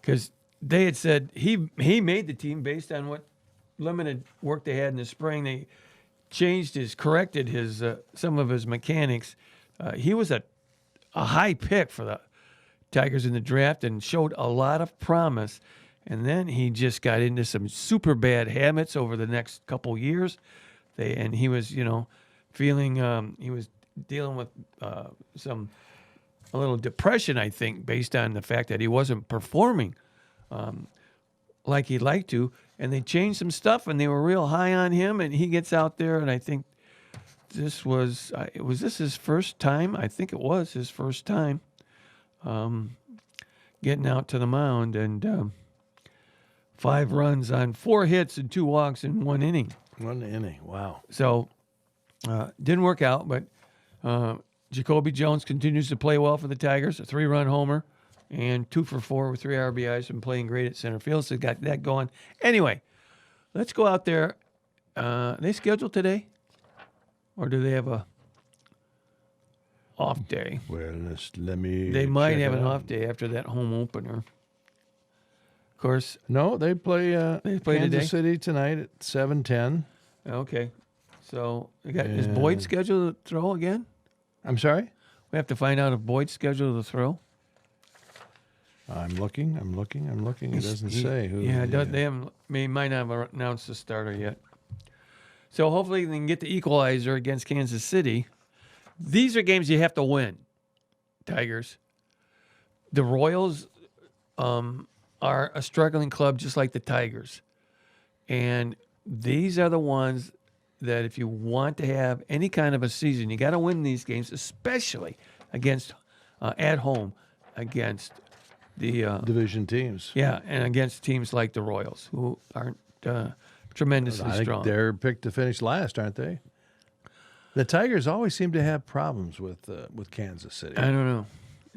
because they had said he made the team based on what limited work they had in the spring. They corrected his some of his mechanics. He was a high pick for the Tigers in the draft and showed a lot of promise. And then he just got into some super bad habits over the next couple years. And he was, feeling he was dealing with a little depression, I think, based on the fact that he wasn't performing like he'd like to. And they changed some stuff, and they were real high on him. And he gets out there, and I think this was this his first time? I think it was his first time getting out to the mound, and 5 runs on 4 hits and 2 walks in 1 inning. 1 inning, wow. So didn't work out, but Jacoby Jones continues to play well for the Tigers, a 3-run homer and 2 for 4 with 3 RBIs and playing great at center field. So got that going. Anyway, let's go out there. They scheduled today, or do they have a off day? Well, let me. They might check have it an out. off day after that home opener. Of course. No, they play. They play Kansas today? City tonight at 7:10. Okay. So is Boyd scheduled to throw again? I'm sorry? We have to find out if Boyd's scheduled to throw. I'm looking. It doesn't say who. Yeah, they might not have announced the starter yet. So hopefully they can get the equalizer against Kansas City. These are games you have to win, Tigers. The Royals are a struggling club just like the Tigers. And these are the ones that if you want to have any kind of a season, you got to win these games, especially against at home against the division teams. Yeah, and against teams like the Royals, who aren't tremendously I think strong. they're picked to finish last, aren't they? The Tigers always seem to have problems with Kansas City. I don't know.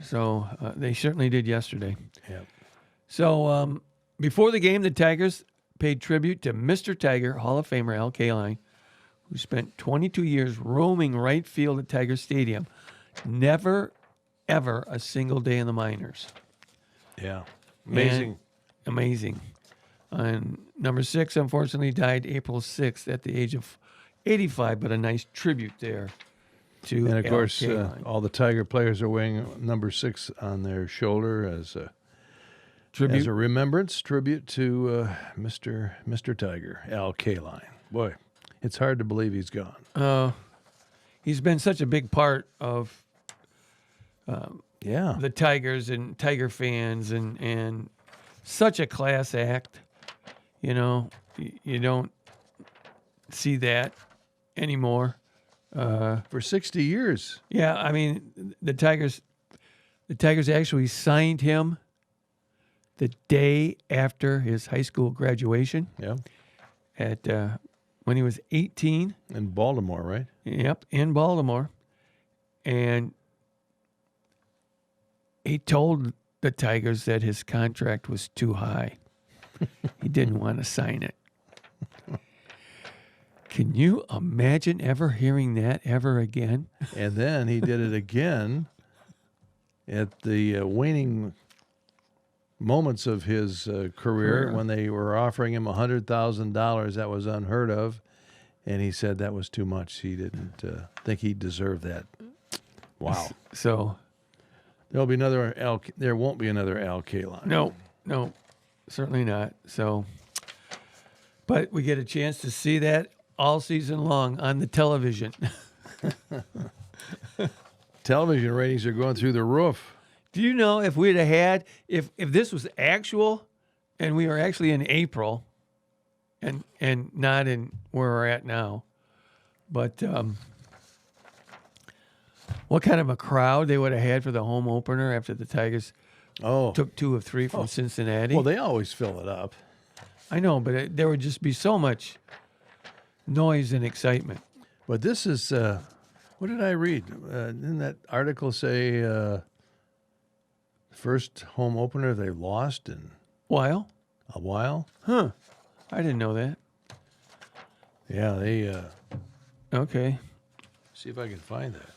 So they certainly did yesterday. Yep. So before the game, the Tigers paid tribute to Mr. Tiger, Hall of Famer Al Kaline, who spent 22 years roaming right field at Tiger Stadium. Never, ever a single day in the minors. Yeah. Amazing. Amazing. And number 6, unfortunately, died April 6th at the age of 85, but a nice tribute there to And of Al course, Kaline. all the Tiger players are wearing number 6 on their shoulder as a Tribute. as a remembrance, tribute to Mr. Tiger, Al Kaline. Boy, it's hard to believe he's gone. He's been such a big part of the Tigers and Tiger fans, and such a class act. You don't see that anymore. For 60 years. Yeah, I mean, the Tigers actually signed him the day after his high school graduation. Yeah. At when he was 18. In Baltimore, right? Yep, in Baltimore. And he told the Tigers that his contract was too high. He didn't want to sign it. Can you imagine ever hearing that ever again? And then he did it again at the waning moments of his career when they were offering him $100,000. That was unheard of. And he said that was too much. He didn't think he deserved that. Wow. So there won't be another Al Kaline. No, certainly not. So, but we get a chance to see that all season long on the television. Television ratings are going through the roof. Do you know if we'd have had, if this was actual and we were actually in April and not in where we're at now, but what kind of a crowd they would have had for the home opener after the Tigers Oh. took 2 of 3 from Cincinnati. Well, they always fill it up. I know, but there would just be so much noise and excitement. But this is, what did I read? Didn't that article say first home opener they've lost in a while? Huh. I didn't know that. Yeah, they... Okay. See if I can find that.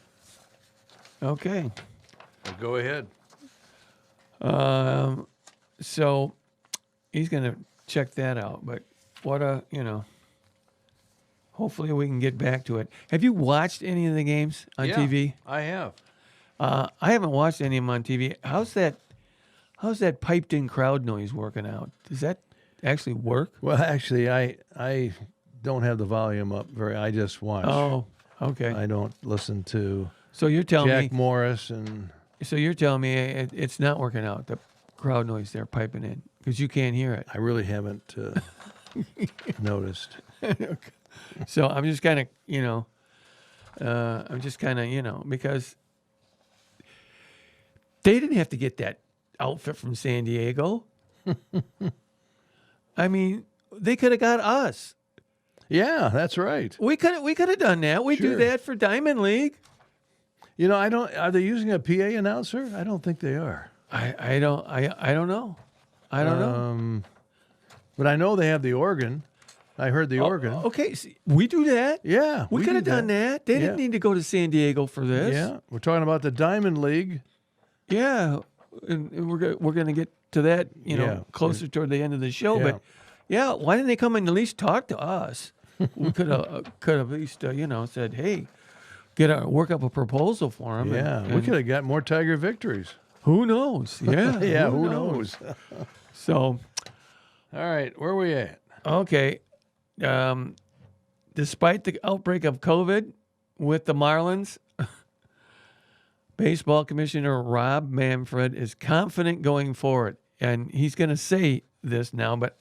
Okay. Well, go ahead. So he's going to check that out. But hopefully we can get back to it. Have you watched any of the games on TV? I have. I haven't watched any of them on TV. How's that piped in crowd noise working out? Does that actually work? Well, actually, I don't have the volume up I just watch. Oh, okay. I don't listen to So you're telling Jack me Morris and... So you're telling me it's not working out, the crowd noise they're piping in, because you can't hear it. I really haven't noticed. Okay. So I'm just kind of, because they didn't have to get that outfit from San Diego. I mean, they could have got us. Yeah, that's right. We could have done that. We do Sure. that for Diamond League. Are they using a PA announcer? I don't think they are. I don't know. I don't know. But I know they have the organ. I heard the organ. Okay, see, we do that. Yeah, we could have do done that. They didn't Yeah. need to go to San Diego for this. Yeah, we're talking about the Diamond League. Yeah, and we're going to get to that, Yeah. closer toward the end of the show. Yeah. But yeah, why didn't they come and at least talk to us? We could have at least said, hey, work up a proposal for them. Yeah, we could have got more Tiger victories. Who knows? Yeah, Yeah, who knows? So, all right, where are we at? okay, despite the outbreak of COVID with the Marlins, Baseball Commissioner Rob Manfred is confident going forward. And he's going to say this now, but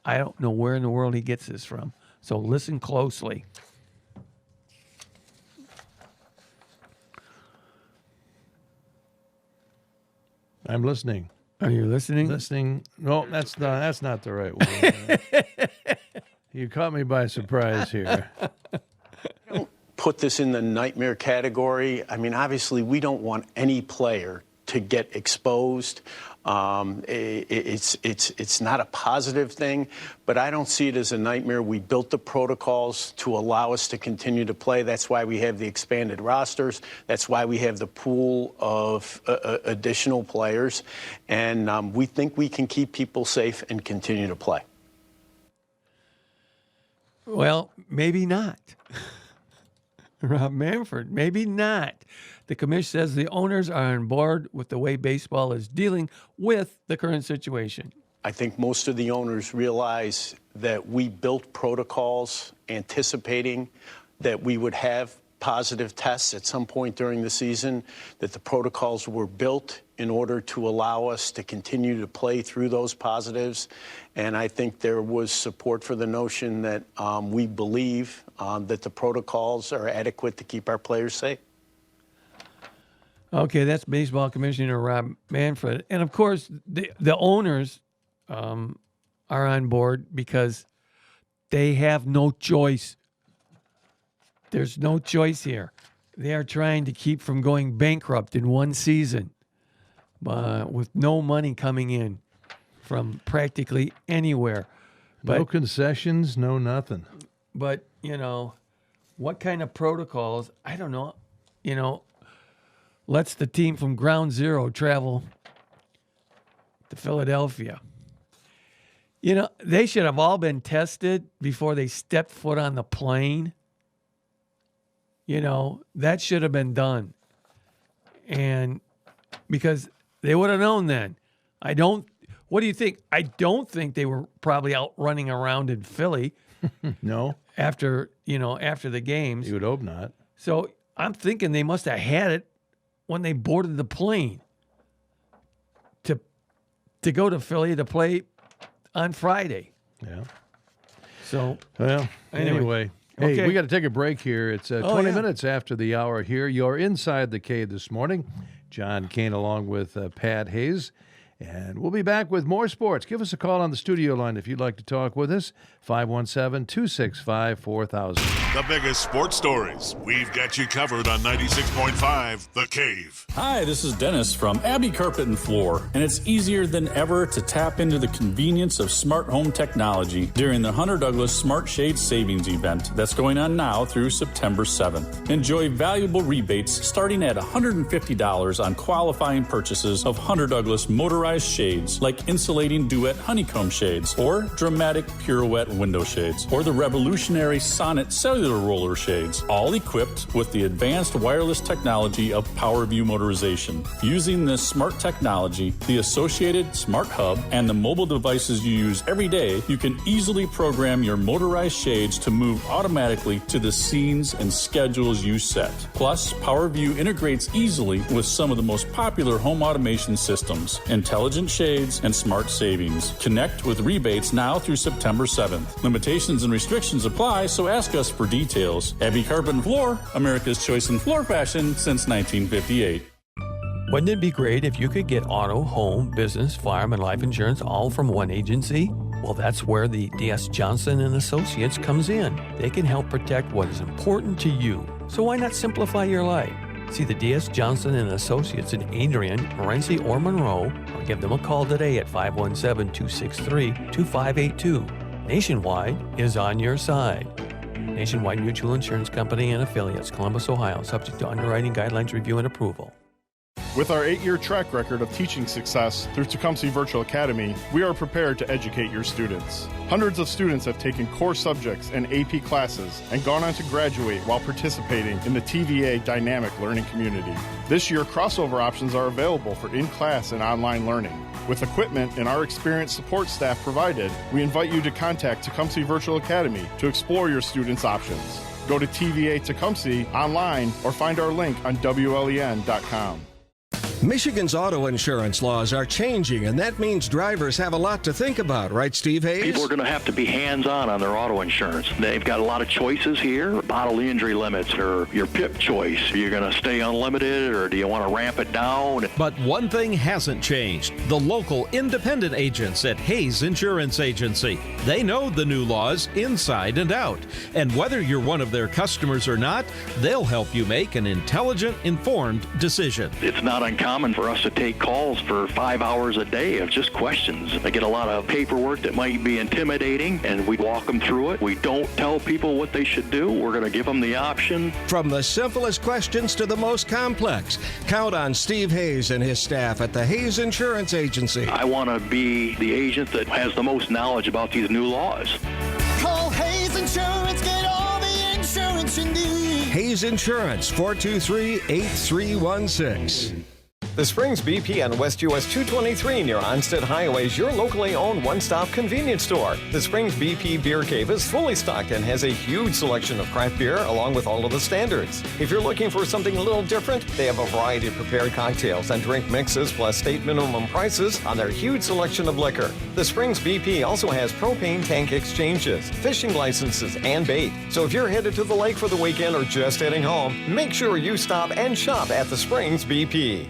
I don't know where in the world he gets this from. So listen closely. I'm listening. Are you listening? Listening. No, that's not the right one. You caught me by surprise here. Put this in the nightmare category. I mean, obviously, we don't want any player to get exposed. It's not a positive thing, but I don't see it as a nightmare. We built the protocols to allow us to continue to play. That's why we have the expanded rosters. That's why we have the pool of additional players. And we think we can keep people safe and continue to play. Well, maybe not. Rob Manfred, maybe not. The commission says the owners are on board with the way baseball is dealing with the current situation. I think most of the owners realize that we built protocols anticipating that we would have positive tests at some point during the season, that the protocols were built in order to allow us to continue to play through those positives. And I think there was support for the notion that we believe that the protocols are adequate to keep our players safe. Okay, that's Baseball Commissioner Rob Manfred. And of course, the owners are on board because they have no choice. There's no choice here. They are trying to keep from going bankrupt in one season with no money coming in from practically anywhere. But, no concessions, no nothing. But, what kind of protocols? I don't know. Lets the team from ground zero travel to Philadelphia. They should have all been tested before they stepped foot on the plane. That should have been done. And because they would have known then. What do you think? I don't think they were probably out running around in Philly. No. After the games. You would hope not. So I'm thinking they must have had it when they boarded the plane to go to Philly to play on Friday. Yeah. So, well, anyway. Hey, Okay. we got to take a break here. It's 20 minutes after the hour here. You're inside the cave this morning. John Kane along with Pat Hayes. And we'll be back with more sports. Give us a call on the studio line if you'd like to talk with us, 517-265-4000. The biggest sports stories. We've got you covered on 96.5 The Cave. Hi, this is Dennis from Abbey Carpet and Floor, and it's easier than ever to tap into the convenience of smart home technology during the Hunter Douglas Smart Shade Savings Event that's going on now through September 7th. Enjoy valuable rebates starting at $150 on qualifying purchases of Hunter Douglas motorized shades like insulating duet honeycomb shades or dramatic pirouette window shades or the revolutionary Sonnet cellular roller shades, all equipped with the advanced wireless technology of PowerView motorization. Using this smart technology, the associated smart hub, and the mobile devices you use every day, you can easily program your motorized shades to move automatically to the scenes and schedules you set. Plus, PowerView integrates easily with some of the most popular home automation systems, intelligent shades, and smart savings. Connect with rebates now through September 7th. Limitations and restrictions apply, so ask us for details. Abbey Carpet and Floor, America's choice in floor fashion since 1958. Wouldn't it be great if you could get auto, home, business, farm, and life insurance all from one agency? Well, that's where the D.S. Johnson & Associates comes in. They can help protect what is important to you. So why not simplify your life? See the D.S. Johnson & Associates in Adrian, Morenci, or Monroe, or give them a call today at 517-263-2582. Nationwide is on your side. Nationwide Mutual Insurance Company and Affiliates, Columbus, Ohio, subject to underwriting guidelines review and approval. With our 8-year track record of teaching success through Tecumseh Virtual Academy, we are prepared to educate your students. Hundreds of students have taken core subjects and AP classes and gone on to graduate while participating in the TVA Dynamic Learning Community. This year, crossover options are available for in-class and online learning. With equipment and our experienced support staff provided, we invite you to contact Tecumseh Virtual Academy to explore your students' options. Go to TVA Tecumseh online or find our link on WLEN.com. Michigan's auto insurance laws are changing, and that means drivers have a lot to think about, right, Steve Hayes? People are going to have to be hands-on on their auto insurance. They've got a lot of choices here. Bodily injury limits or your PIP choice. You're going to stay unlimited, or do you want to ramp it down? But one thing hasn't changed. The local independent agents at Hayes Insurance Agency. They know the new laws inside and out. And whether you're one of their customers or not, they'll help you make an intelligent, informed decision. It's not uncommon for us to take calls for 5 hours a day of just questions. I get a lot of paperwork that might be intimidating, and we walk them through it. We don't tell people what they should do. We're going to give them the option. From the simplest questions to the most complex, count on Steve Hayes and his staff at the Hayes Insurance Agency. I want to be the agent that has the most knowledge about these new laws. Call Hayes Insurance, get all the insurance you need. Hayes Insurance, 423-8316. The Springs BP on West US 223 near Onstead Highway is your locally owned one-stop convenience store. The Springs BP Beer Cave is fully stocked and has a huge selection of craft beer along with all of the standards. If you're looking for something a little different, they have a variety of prepared cocktails and drink mixes plus state minimum prices on their huge selection of liquor. The Springs BP also has propane tank exchanges, fishing licenses, and bait. So if you're headed to the lake for the weekend or just heading home, make sure you stop and shop at the Springs BP.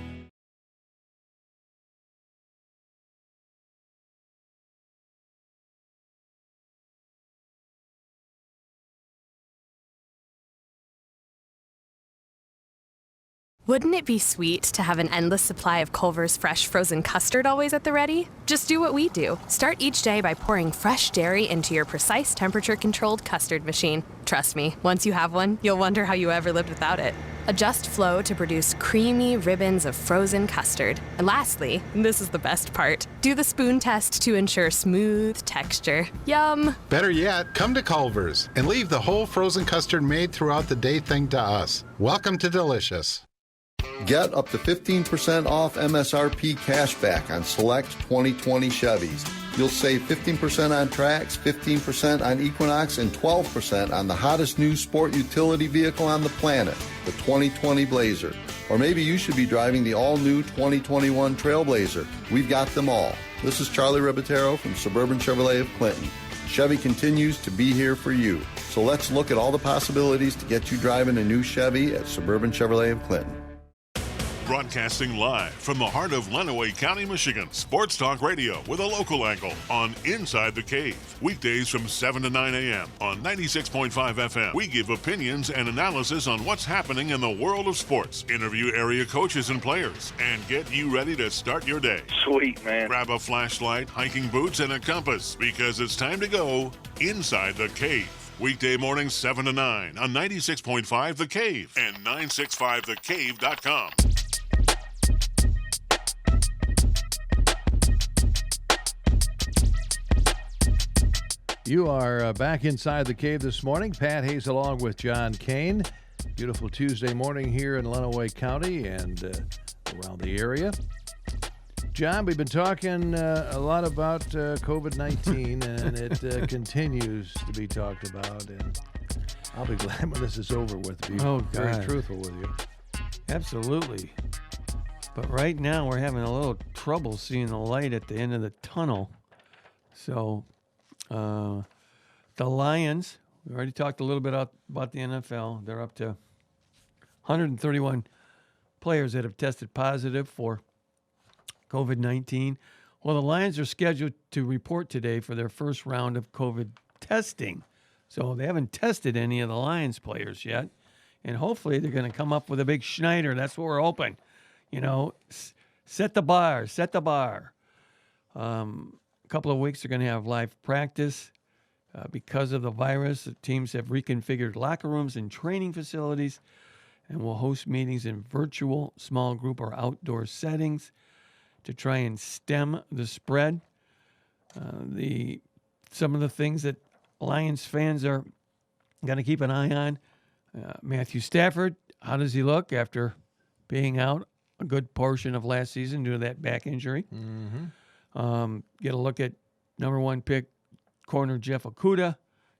Wouldn't it be sweet to have an endless supply of Culver's fresh frozen custard always at the ready? Just do what we do. Start each day by pouring fresh dairy into your precise temperature-controlled custard machine. Trust me, once you have one, you'll wonder how you ever lived without it. Adjust flow to produce creamy ribbons of frozen custard. And lastly, and this is the best part, do the spoon test to ensure smooth texture. Yum! Better yet, come to Culver's and leave the whole frozen custard made throughout the day thing to us. Welcome to Delicious. Get up to 15% off MSRP cashback on select 2020 Chevys. You'll save 15% on Trax, 15% on Equinox, and 12% on the hottest new sport utility vehicle on the planet, the 2020 Blazer. Or maybe you should be driving the all-new 2021 Trailblazer. We've got them all. This is Charlie Ribatero from Suburban Chevrolet of Clinton. Chevy continues to be here for you. So let's look at all the possibilities to get you driving a new Chevy at Suburban Chevrolet of Clinton. Broadcasting live from the heart of Lenawee County, Michigan. Sports Talk Radio with a local angle on Inside the Cave. Weekdays from 7 to 9 a.m. on 96.5 FM. We give opinions and analysis on what's happening in the world of sports. Interview area coaches and players and get you ready to start your day. Sweet, man. Grab a flashlight, hiking boots, and a compass because it's time to go Inside the Cave. Weekday mornings 7 to 9 on 96.5 The Cave and 965thecave.com. You are back inside the cave this morning. Pat Hayes along with John Kane. Beautiful Tuesday morning here in Lenawee County and around the area. John, we've been talking a lot about COVID-19, and it continues to be talked about. And I'll be glad when this is over with, to be very truthful with you. Absolutely. But right now, we're having a little trouble seeing the light at the end of the tunnel. So, the Lions, we already talked a little bit about the NFL. They're up to 131 players that have tested positive for COVID-19. Well, the Lions are scheduled to report today for their first round of COVID testing. So they haven't tested any of the Lions players yet. And hopefully they're going to come up with a big Schneider. That's what we're hoping. You know, set the bar. A couple of weeks they're going to have live practice. Because of the virus, the teams have reconfigured locker rooms and training facilities and will host meetings in virtual, small group, or outdoor settings to try and stem the spread. Some of the things that Lions fans are going to keep an eye on. Matthew Stafford, how does he look after being out a good portion of last season due to that back injury? Mm-hmm. Get a look at number one pick corner Jeff Okudah,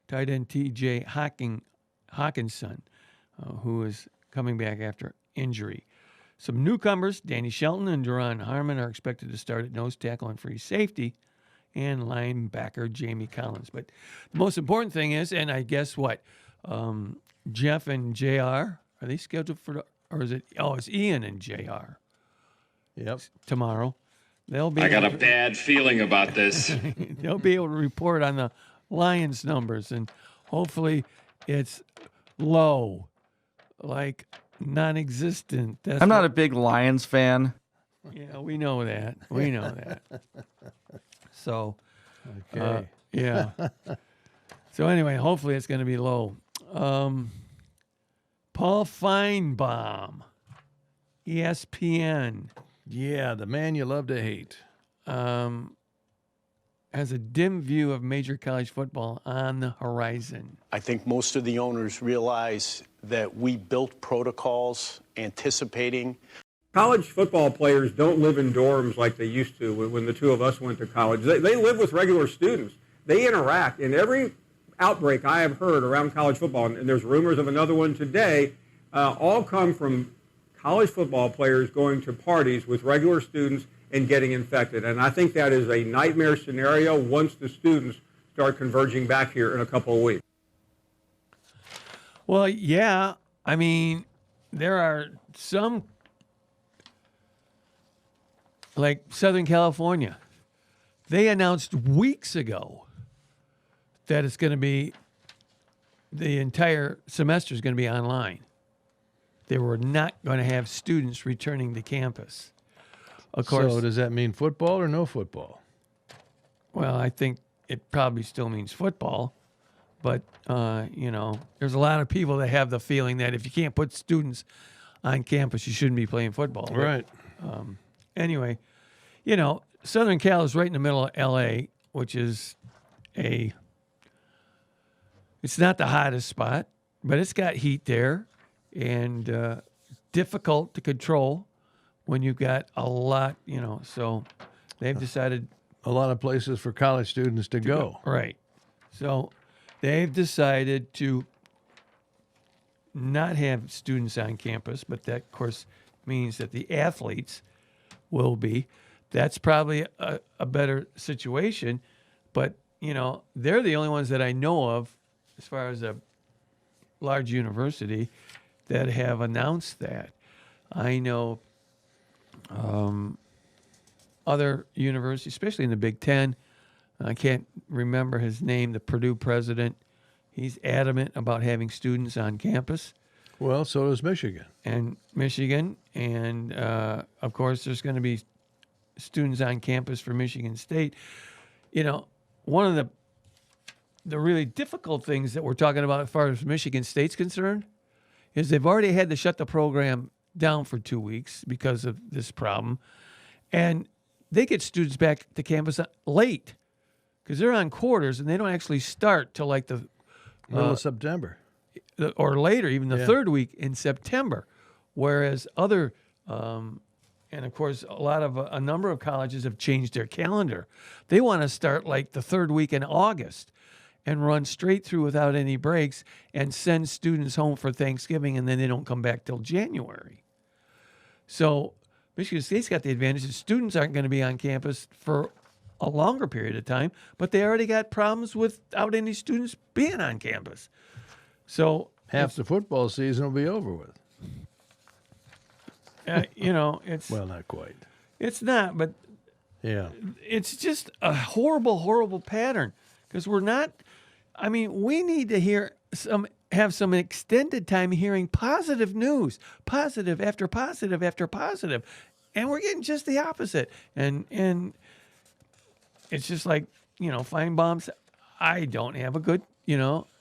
tight end T.J. Hawkinson, who is coming back after injury. Some newcomers, Danny Shelton and Duron Harmon, are expected to start at nose tackle and free safety, and linebacker Jamie Collins. But the most important thing is, and I guess what, Jeff and JR, are they scheduled for, or is it, it's Ian and JR. Yep. Tomorrow. I got a bad feeling about this. They'll be able to report on the Lions numbers, and hopefully it's low, like non-existent. I'm not a big Lions fan. Yeah, we know that. So, okay. Yeah. So anyway, hopefully it's going to be low. Paul Feinbaum, ESPN. Yeah, the man you love to hate. Has a dim view of major college football on the horizon. I think most of the owners realize that we built protocols anticipating. College football players don't live in dorms like they used to when the two of us went to college. They live with regular students. They interact. In every outbreak I have heard around college football, and there's rumors of another one today, all come from college football players going to parties with regular students and getting infected. And I think that is a nightmare scenario once the students start converging back here in a couple of weeks. Well, yeah. I mean, there are some, like Southern California, they announced weeks ago that it's going to be, the entire semester is going to be online. They were not going to have students returning to campus. Of course. So does that mean football or no football? Well, I think it probably still means football. But, there's a lot of people that have the feeling that if you can't put students on campus, you shouldn't be playing football. Right. Anyway, Southern Cal is right in the middle of L.A., which is it's not the hottest spot, but it's got heat there. And difficult to control when you've got a lot, so they've decided. A lot of places for college students to go. Right. So they've decided to not have students on campus, but that, of course, means that the athletes will be. That's probably a better situation, but, they're the only ones that I know of, as far as a large university, that have announced that. I know other universities, especially in the Big Ten. I can't remember his name, the Purdue president. He's adamant about having students on campus. Well, so does Michigan. And of course, there's going to be students on campus for Michigan State. You know, one of the really difficult things that we're talking about as far as Michigan State's concerned is they've already had to shut the program down for 2 weeks because of this problem. And they get students back to campus late because they're on quarters and they don't actually start till like the middle of September. Or later, even the third week in September. Whereas other, and of course, a number of colleges have changed their calendar. They want to start like the third week in August and run straight through without any breaks and send students home for Thanksgiving, and then they don't come back till January. So Michigan State's got the advantage that students aren't going to be on campus for a longer period of time, but they already got problems without any students being on campus. So half the football season will be over with. It's well, not quite. It's not, but it's just a horrible, horrible pattern because we're not. I mean, we need to have some extended time hearing positive news, positive after positive after positive, and we're getting just the opposite. And it's just like Feinbaum said, I don't have a good,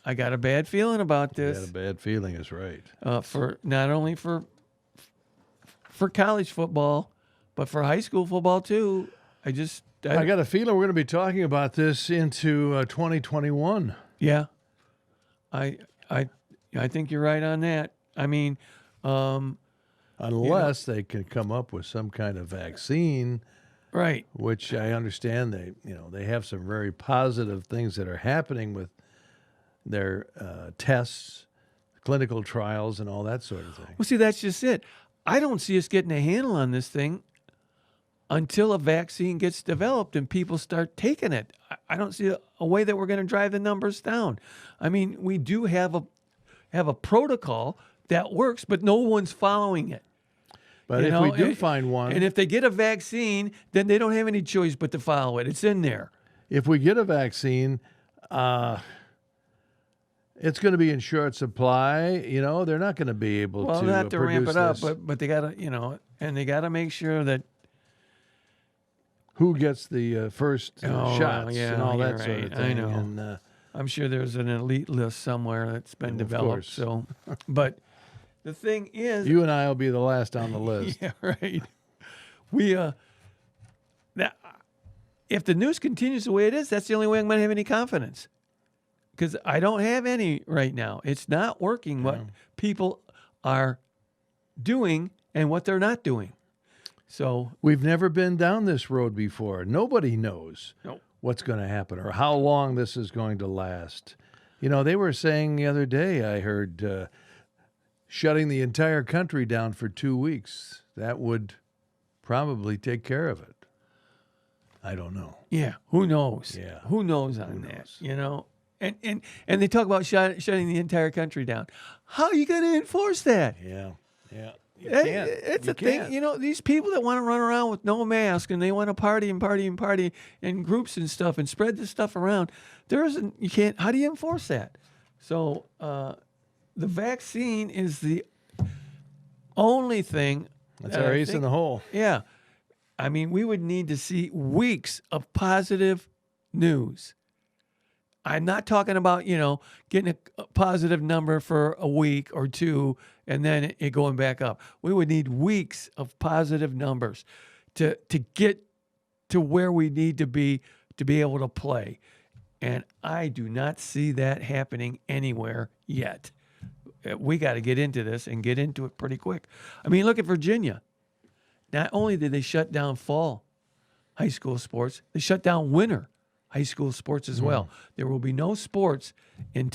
I got a bad feeling about this. You got a bad feeling is right. For not only for college football, but for high school football too. I got a feeling we're going to be talking about this into 2021. Yeah, I think you're right on that. I mean, unless they can come up with some kind of vaccine, right? Which I understand they have some very positive things that are happening with their tests, clinical trials, and all that sort of thing. Well, see, that's just it. I don't see us getting a handle on this thing until a vaccine gets developed and people start taking it. I don't see a way that we're going to drive the numbers down. I mean, we do have a protocol that works, but no one's following it. But if we do find one... And if they get a vaccine, then they don't have any choice but to follow it. It's in there. If we get a vaccine, it's going to be in short supply. They're not going to be able to they'll have to ramp it up, this. but they got to, and they got to make sure that who gets the first shots and all that sort of thing. I know. And, I'm sure there's an elite list somewhere that's been developed. So, but the thing is, you and I will be the last on the list. Yeah, right. We if the news continues the way it is, that's the only way I'm going to have any confidence. Because I don't have any right now. It's not working what people are doing and what they're not doing. So we've never been down this road before. Nobody knows what's going to happen or how long this is going to last. They were saying the other day, I heard, shutting the entire country down for 2 weeks. That would probably take care of it. I don't know. Yeah, who knows? Yeah. Who knows on that, And they talk about shutting the entire country down. How are you going to enforce that? Yeah. It's a thing. These people that want to run around with no mask and they want to party in groups and stuff and spread this stuff around. You can't. How do you enforce that? So the vaccine is the only thing. That's our ace in the hole. Yeah. I mean, we would need to see weeks of positive news. I'm not talking about, getting a positive number for a week or two and then it going back up. We would need weeks of positive numbers to get to where we need to be able to play. And I do not see that happening anywhere yet. We got to get into this and get into it pretty quick. I mean, look at Virginia. Not only did they shut down fall high school sports, they shut down winter high school sports as well. There will be no sports in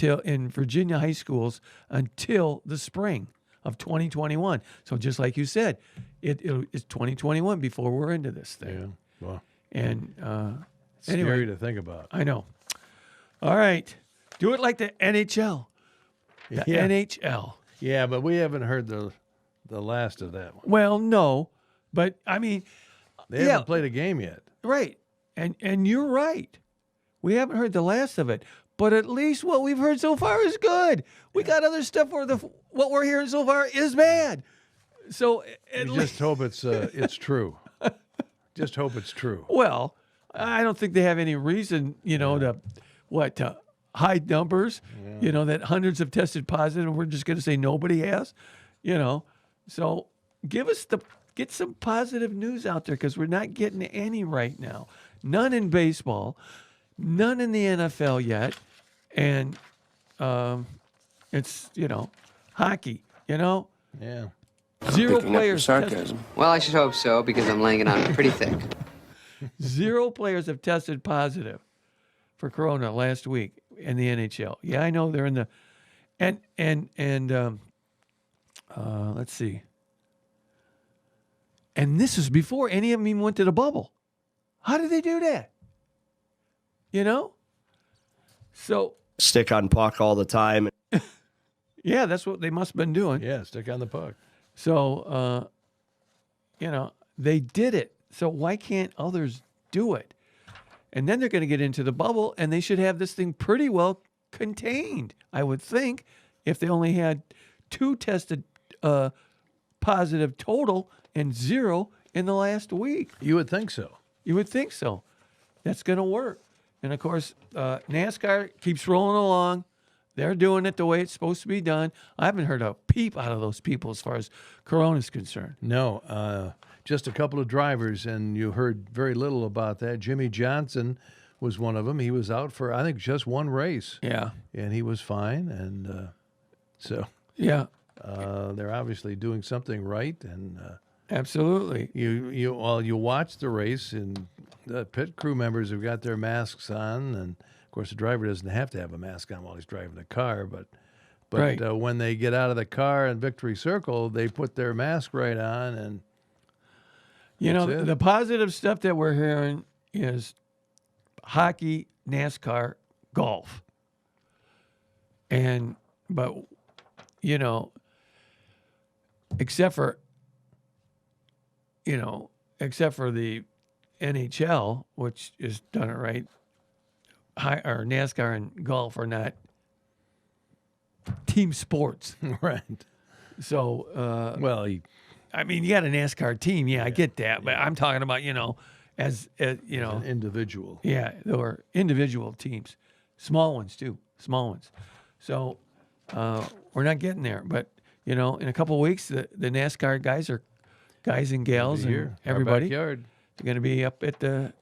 Virginia high schools until the spring of 2021. So just like you said, it's 2021 before we're into this thing. Yeah. Well, and it's scary to think about. I know. All right. Do it like the NHL. The NHL. Yeah, but we haven't heard the last of that one. Well, no, But I mean, They haven't played a game yet. Right. And you're right. We haven't heard the last of it. But at least what we've heard so far is good. We got other stuff where what we're hearing so far is bad. So Just hope it's true. Just hope it's true. Well, I don't think they have any reason, to hide numbers, that hundreds have tested positive and we're just going to say nobody has, So get some positive news out there because we're not getting any right now. None in baseball, none in the NFL yet. And it's, hockey, Yeah. 0 players. Well, I should hope so because I'm laying it on pretty thick. 0 players have tested positive for corona last week in the NHL. Yeah, I know they're in the let's see. And this was before any of them even went to the bubble. How did they do that? So stick on puck all the time. Yeah, that's what they must have been doing. Yeah, stick on the puck. So, they did it. So why can't others do it? And then they're going to get into the bubble, and they should have this thing pretty well contained, I would think, if they only had 2 tested positive total and 0 in the last week. You would think so. You would think so. That's going to work. And, of course, NASCAR keeps rolling along. They're doing it the way it's supposed to be done. I haven't heard a peep out of those people as far as corona is concerned. No, just a couple of drivers, and you heard very little about that. Jimmy Johnson was one of them. He was out for, I think, just one race. Yeah. And he was fine. And so yeah, they're obviously doing something right. And absolutely. You watch the race, and the pit crew members have got their masks on, and of course the driver doesn't have to have a mask on while he's driving the car, but right. When they get out of the car in Victory Circle, they put their mask right on, and the positive stuff that we're hearing is hockey, NASCAR, golf. But except for the NHL, which is done it right, or NASCAR and golf are not team sports. Right. So, you got a NASCAR team. Yeah, I get that. But I'm talking about, as an individual. Yeah, there were individual teams. Small ones, too. Small ones. So, we're not getting there. But, in a couple of weeks, the NASCAR guys and gals and everybody, they're going to be up at the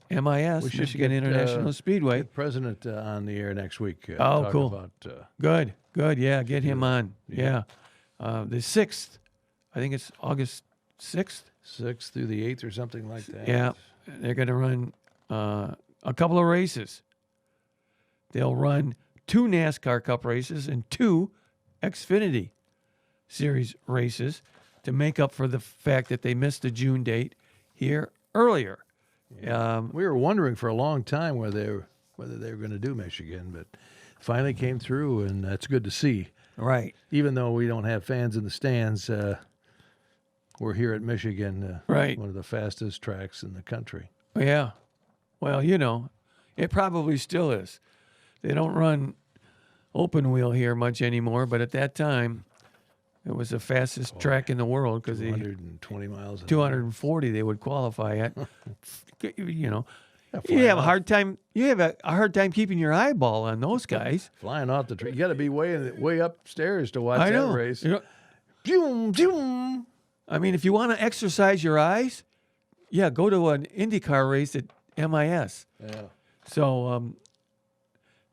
MIS, Michigan International Speedway. Get the president on the air next week. Cool. About, Good. Yeah, get him on. Yeah. The 6th, I think it's August 6th. 6th through the 8th or something like that. Yeah. They're going to run a couple of races. They'll run 2 NASCAR Cup races and 2 Xfinity Series races to make up for the fact that they missed the June date here earlier. Yeah. We were wondering for a long time whether they were going to do Michigan, but finally came through, and that's good to see. Right. Even though we don't have fans in the stands, we're here at Michigan, right. One of the fastest tracks in the country. Yeah. Well, it probably still is. They don't run open wheel here much anymore, but at that time, it was the fastest track in the world because 220 miles. 240 they would qualify at. You have a hard time. You have a hard time keeping your eyeball on those guys flying off the tree. You got to be way upstairs to watch that race. I mean, if you want to exercise your eyes, go to an IndyCar race at MIS. Yeah. So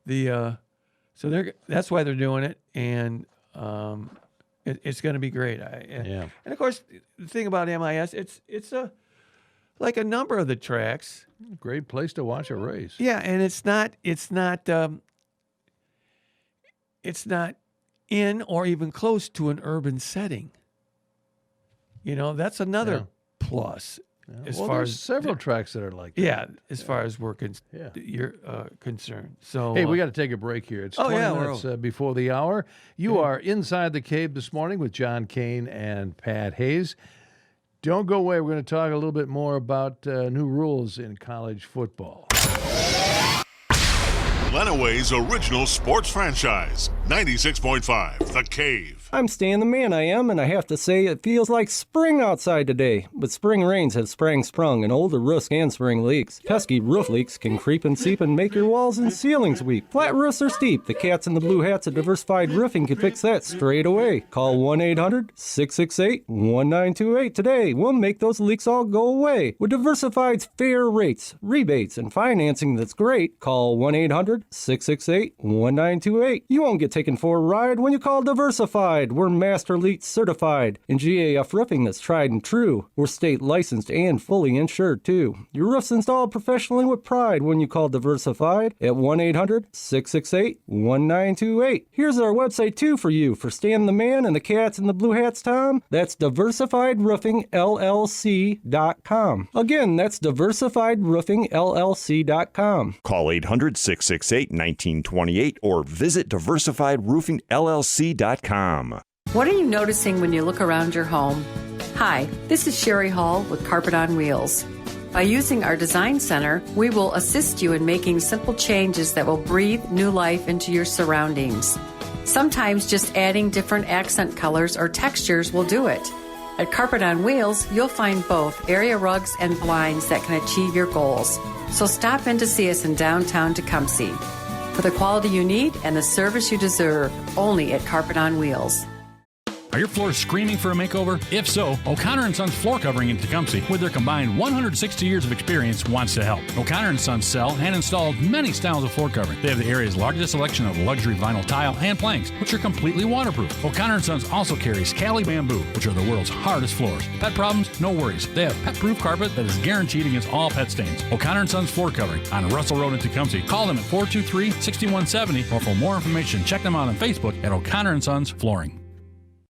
that's why they're doing it, and it's going to be great. And of course, the thing about MIS, it's like a number of the tracks. Great place to watch a race. Yeah, and it's not in or even close to an urban setting. That's another plus. Yeah. As far as several tracks that are like that. Yeah, as far as we're you're concerned. So hey, we got to take a break here. It's 20 minutes before the hour. You are inside the cave this morning with John Kane and Pat Hayes. Don't go away. We're going to talk a little bit more about new rules in college football. Lenaway's original sports franchise, 96.5, The Cave. I'm Stan the Man, I am, and I have to say it feels like spring outside today. But spring rains have sprung, and older roofs and spring leaks. Pesky roof leaks can creep and seep and make your walls and ceilings weak. Flat roofs are steep. The cats in the blue hats at Diversified Roofing can fix that straight away. Call 1-800-668-1928 today. We'll make those leaks all go away. With Diversified's fair rates, rebates, and financing that's great, call 1-800-668-1928. You won't get taken for a ride when you call Diversified. We're Master Elite certified and GAF roofing that's tried and true. We're state licensed and fully insured too. Your roof's installed professionally with pride when you call Diversified at 1-800-668-1928. Here's our website too for you, for Stan the Man and the cats in the blue hats, Tom. That's DiversifiedRoofingLLC.com. Again, that's DiversifiedRoofingLLC.com. Call 800-668-1928 or visit DiversifiedRoofingLLC.com. What are you noticing when you look around your home? Hi, this is Sherry Hall with Carpet on Wheels. By using our Design Center, we will assist you in making simple changes that will breathe new life into your surroundings. Sometimes just adding different accent colors or textures will do it. At Carpet on Wheels, you'll find both area rugs and blinds that can achieve your goals. So stop in to see us in downtown Tecumseh. For the quality you need and the service you deserve, only at Carpet on Wheels. Are your floors screaming for a makeover? If so, O'Connor & Sons Floor Covering in Tecumseh, with their combined 160 years of experience, wants to help. O'Connor & Sons sell and install many styles of floor covering. They have the area's largest selection of luxury vinyl tile and planks, which are completely waterproof. O'Connor & Sons also carries Cali Bamboo, which are the world's hardest floors. Pet problems? No worries. They have pet-proof carpet that is guaranteed against all pet stains. O'Connor & Sons Floor Covering on Russell Road in Tecumseh. Call them at 423-6170, or for more information, check them out on Facebook at O'Connor & Sons Flooring.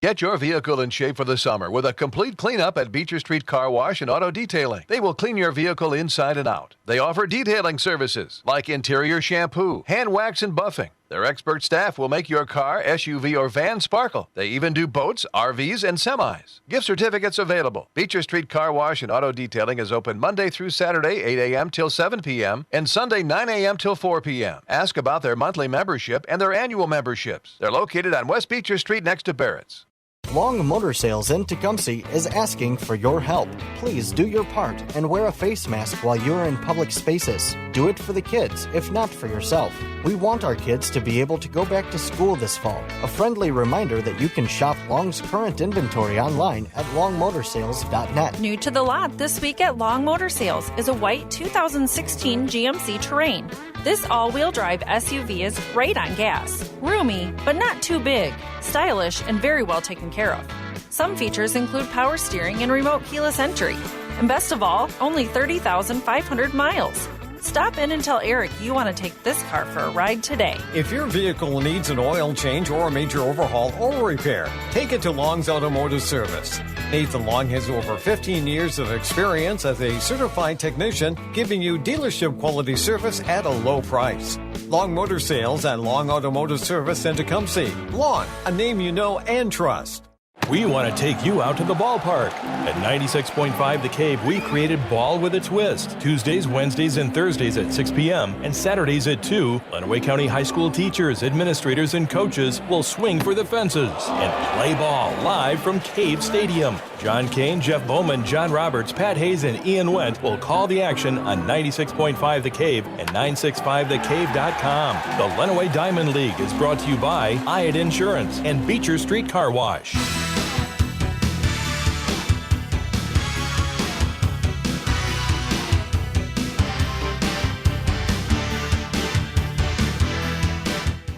Get your vehicle in shape for the summer with a complete cleanup at Beecher Street Car Wash and Auto Detailing. They will clean your vehicle inside and out. They offer detailing services like interior shampoo, hand wax, and buffing. Their expert staff will make your car, SUV, or van sparkle. They even do boats, RVs, and semis. Gift certificates available. Beecher Street Car Wash and Auto Detailing is open Monday through Saturday, 8 a.m. till 7 p.m., and Sunday, 9 a.m. till 4 p.m. Ask about their monthly membership and their annual memberships. They're located on West Beecher Street next to Barrett's. Long Motor Sales in Tecumseh is asking for your help. Please do your part and wear a face mask while you're in public spaces. Do it for the kids, if not for yourself. We want our kids to be able to go back to school this fall. A friendly reminder that you can shop Long's current inventory online at longmotorsales.net. New to the lot this week at Long Motor Sales is a white 2016 GMC Terrain. This all-wheel drive SUV is great on gas, roomy, but not too big, stylish, and very well taken care of. Some features include power steering and remote keyless entry. And best of all, only 30,500 miles. Stop in and tell Eric you want to take this car for a ride today. If your vehicle needs an oil change or a major overhaul or repair, take it to Long's Automotive Service. Nathan Long has over 15 years of experience as a certified technician, giving you dealership quality service at a low price. Long Motor Sales and Long Automotive Service in Tecumseh. Long, a name you know and trust. We want to take you out to the ballpark. At 96.5 The Cave, we created Ball with a Twist. Tuesdays, Wednesdays, and Thursdays at 6 p.m. and Saturdays at 2. Lenawee County High School teachers, administrators, and coaches will swing for the fences and play ball live from Cave Stadium. John Kane, Jeff Bowman, John Roberts, Pat Hayes, and Ian Wendt will call the action on 96.5 The Cave and 965thecave.com. The Lenawee Diamond League is brought to you by Hyatt Insurance and Beecher Street Car Wash.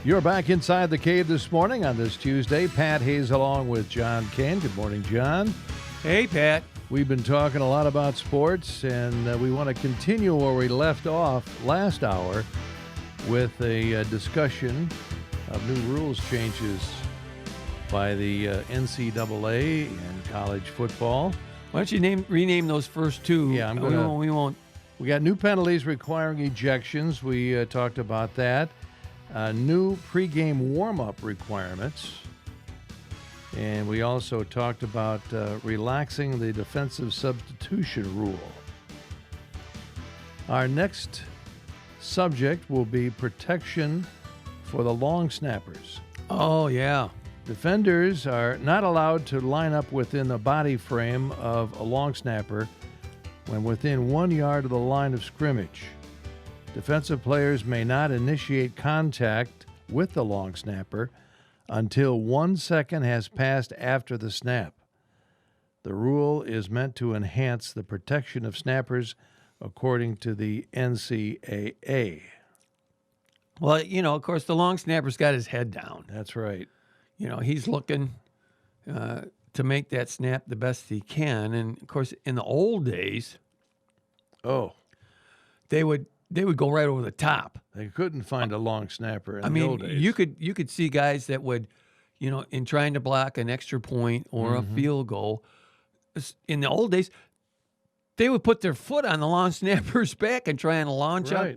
You're back inside the cave this morning on this Tuesday. Pat Hayes along with John Kane. Good morning, John. Hey, Pat. We've been talking a lot about sports, and we want to continue where we left off last hour with a discussion of new rules changes by the NCAA and college football. Why don't you rename those first two? Yeah, we won't. We got new penalties requiring ejections. We talked about that. New pregame warm-up requirements. And we also talked about relaxing the defensive substitution rule. Our next subject will be protection for the long snappers. Oh, yeah. Defenders are not allowed to line up within the body frame of a long snapper when within 1 yard of the line of scrimmage. Defensive players may not initiate contact with the long snapper until 1 second has passed after the snap. The rule is meant to enhance the protection of snappers, according to the NCAA. Well, of course, the long snapper's got his head down. That's right. He's looking to make that snap the best he can. And, of course, in the old days, they would go right over the top. They couldn't find a long snapper in the old days. you could see guys that would, in trying to block an extra point or a field goal, in the old days, they would put their foot on the long snapper's back and try and launch up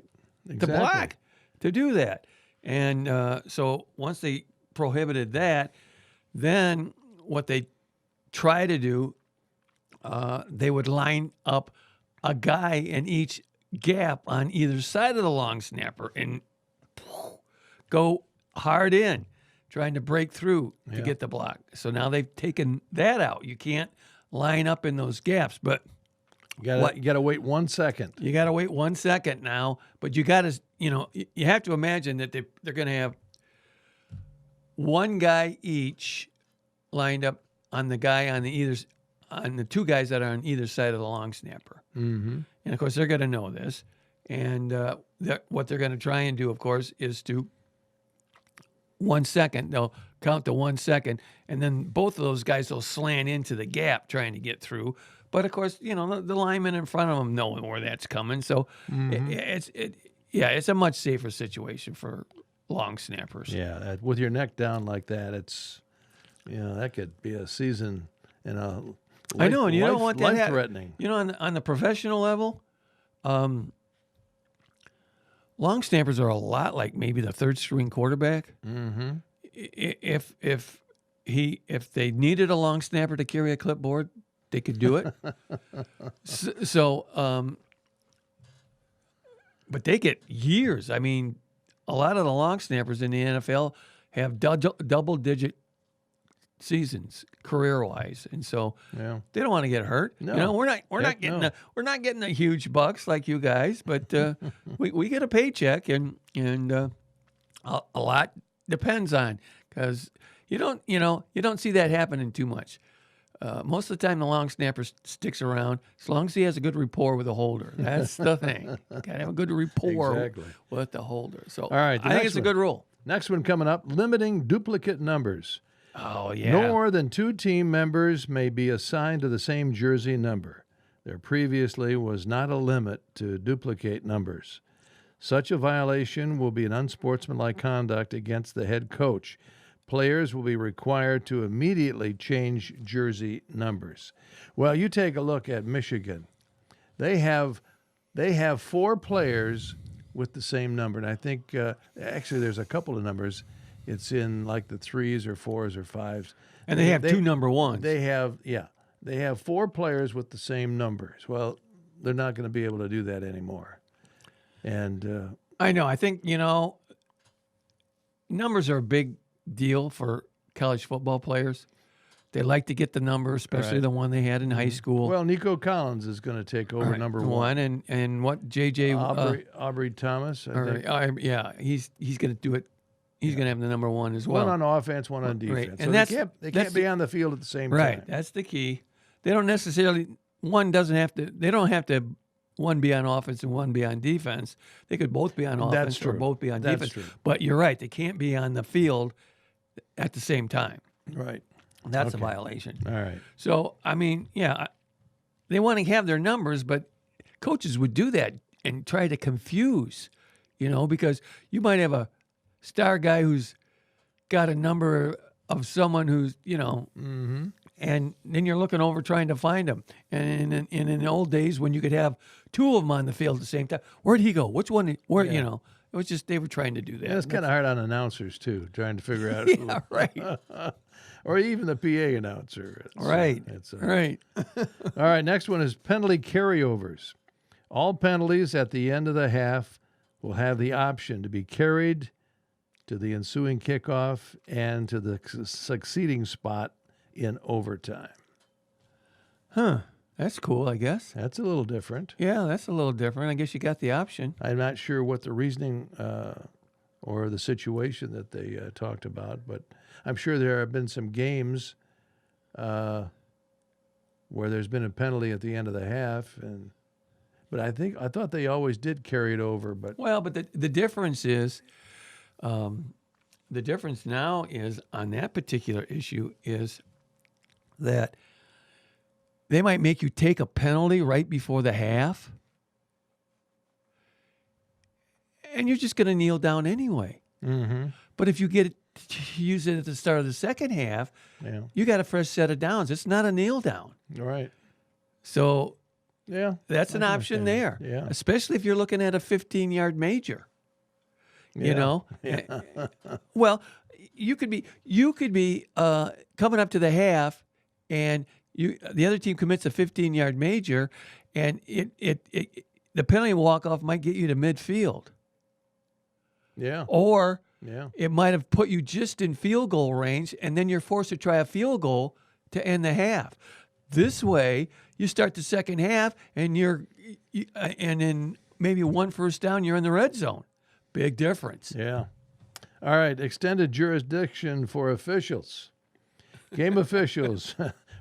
to block to do that. And so once they prohibited that, then what they try to do, they would line up a guy in each gap on either side of the long snapper and go hard in, trying to break through to get the block. So now they've taken that out. You can't line up in those gaps, but you got to wait 1 second. You got to wait 1 second now, but you got to, you have to imagine that they're going to have one guy each lined up on the guy on the two guys that are on either side of the long snapper. Mm-hmm. And of course, they're going to know this. And what they're going to try and do, of course, is to 1 second. They'll count to 1 second, and then both of those guys will slant into the gap trying to get through. But of course, the linemen in front of them knowing where that's coming. So it's a much safer situation for long snappers. Yeah, with your neck down like that, it's that could be a season in a. I know, and you don't want that threatening. On the professional level, long snappers are a lot like maybe the third string quarterback. Mm-hmm. If they needed a long snapper to carry a clipboard, they could do it. But they get years. I mean, a lot of the long snappers in the NFL have double-digit seasons career-wise, and so they don't want to get hurt. No. We're not getting the huge bucks like you guys, but we get a paycheck, and a lot depends on, because you don't see that happening too much. Most of the time, the long snapper sticks around as long as he has a good rapport with the holder. That's the thing. Got to have a good rapport with the holder. So, all right, I think it's a good rule. Next one coming up: limiting duplicate numbers. Oh yeah. No more than 2 team members may be assigned to the same jersey number. There previously was not a limit to duplicate numbers. Such a violation will be an unsportsmanlike conduct against the head coach. Players will be required to immediately change jersey numbers. Well, you take a look at Michigan. They have 4 players with the same number, and I think actually there's a couple of numbers. It's in like the 3s or 4s or 5s, and they have 2 number 1s. They have 4 players with the same numbers. Well, they're not going to be able to do that anymore. And I know. I think numbers are a big deal for college football players. They like to get the number, especially the one they had in high school. Well, Nico Collins is going to take over number 1. And what J.J. Aubrey Thomas, I think. He's going to do it. He's going to have the number 1 as well. One on offense, one on defense. Right. And so they can't be on the field at the same time. Right. That's the key. They don't necessarily. They don't have to. One be on offense and one be on defense. They could both be on offense or both be on defense. True. But you're right. They can't be on the field at the same time. Right. That's a violation. All right. So, I mean, they want to have their numbers, but coaches would do that and try to confuse, because you might have a star guy who's got a number of someone who's, mm-hmm. and then you're looking over trying to find him. And in the old days when you could have 2 of them on the field at the same time, where'd he go? Which one? It was just they were trying to do that. Yeah, it's kind of hard on announcers too, trying to figure out. Yeah, right. Or even the PA announcer. Right. Right. All right. Next one is penalty carryovers. All penalties at the end of the half will have the option to be carried to the ensuing kickoff and to the succeeding spot in overtime. Huh. That's cool, I guess. That's a little different. Yeah, that's a little different. I guess you got the option. I'm not sure what the reasoning or the situation that they talked about, but I'm sure there have been some games where there's been a penalty at the end of the half, but I thought they always did carry it over. But the difference is, the difference now is on that particular issue is that they might make you take a penalty right before the half, and you're just going to kneel down anyway. Mm-hmm. But if you get to use it at the start of the second half, you got a fresh set of downs. It's not a kneel down. Right. So yeah, that's an option there. Yeah. Especially if you're looking at a 15-yard major. Yeah. You know? Yeah. Well, you could be coming up to the half, and the other team commits a 15-yard major, and the penalty walk-off might get you to midfield. Yeah. Or it might have put you just in field goal range, and then you're forced to try a field goal to end the half. This way, you start the second half, and and in maybe one first down, you're in the red zone. Big difference. Yeah. All right. Extended jurisdiction for officials. Game officials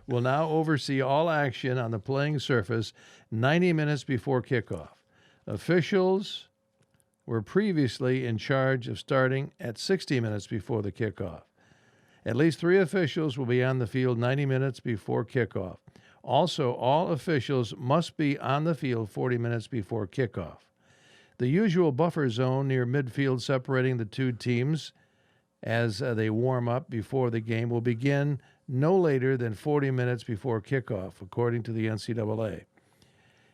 will now oversee all action on the playing surface 90 minutes before kickoff. Officials were previously in charge of starting at 60 minutes before the kickoff. At least 3 officials will be on the field 90 minutes before kickoff. Also, all officials must be on the field 40 minutes before kickoff. The usual buffer zone near midfield separating the two teams as they warm up before the game will begin no later than 40 minutes before kickoff, according to the NCAA.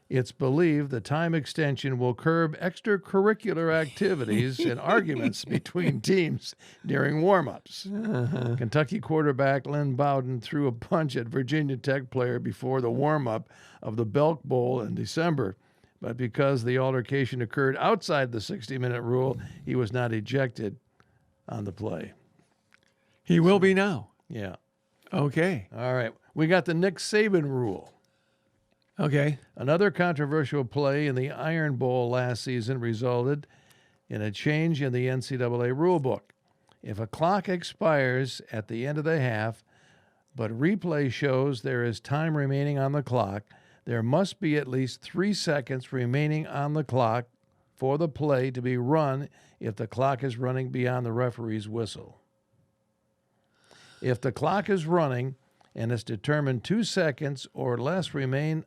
It's believed the time extension will curb extracurricular activities and arguments between teams during warm-ups. Kentucky quarterback Lynn Bowden threw a punch at Virginia Tech player before the warm-up of the Belk Bowl in December, but because the altercation occurred outside the 60-minute rule, he was not ejected on the play. He will be now. Yeah. Okay. All right. We got the Nick Saban rule. Okay. Another controversial play in the Iron Bowl last season resulted in a change in the NCAA rulebook. If a clock expires at the end of the half, but replay shows there is time remaining on the clock, there must be at least 3 seconds remaining on the clock for the play to be run if the clock is running beyond the referee's whistle. If the clock is running and it's determined 2 seconds or less remain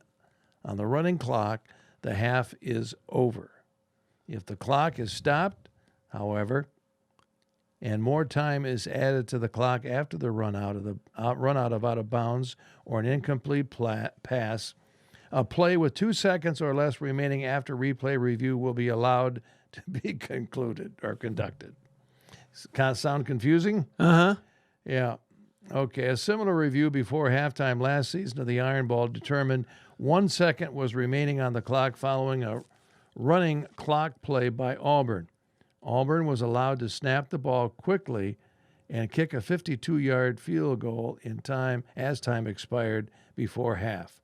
on the running clock, the half is over. If the clock is stopped, however, and more time is added to the clock after the run out of bounds or an incomplete pass, a play with 2 seconds or less remaining after replay review will be allowed to be concluded or conducted. Kind of sound confusing? Uh-huh. Yeah. Okay. A similar review before halftime last season of the Iron Bowl determined 1 second was remaining on the clock following a running clock play by Auburn. Auburn was allowed to snap the ball quickly and kick a 52-yard field goal in time as time expired before half.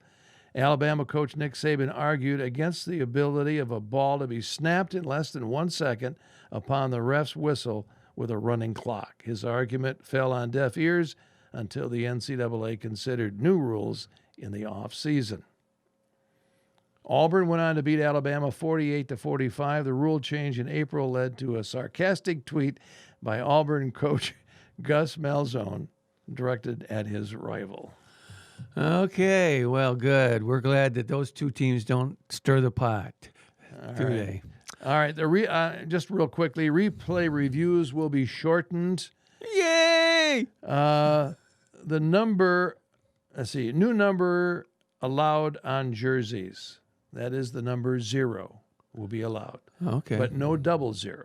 Alabama coach Nick Saban argued against the ability of a ball to be snapped in less than 1 second upon the ref's whistle with a running clock. His argument fell on deaf ears until the NCAA considered new rules in the offseason. Auburn went on to beat Alabama 48-45. The rule change in April led to a sarcastic tweet by Auburn coach Gus Malzahn directed at his rival. Okay, well, good. We're glad that those two teams don't stir the pot, do they? All right, just real quickly, replay reviews will be shortened. Yay! The number, new number allowed on jerseys. That is the number 0 will be allowed. Okay. But no 00.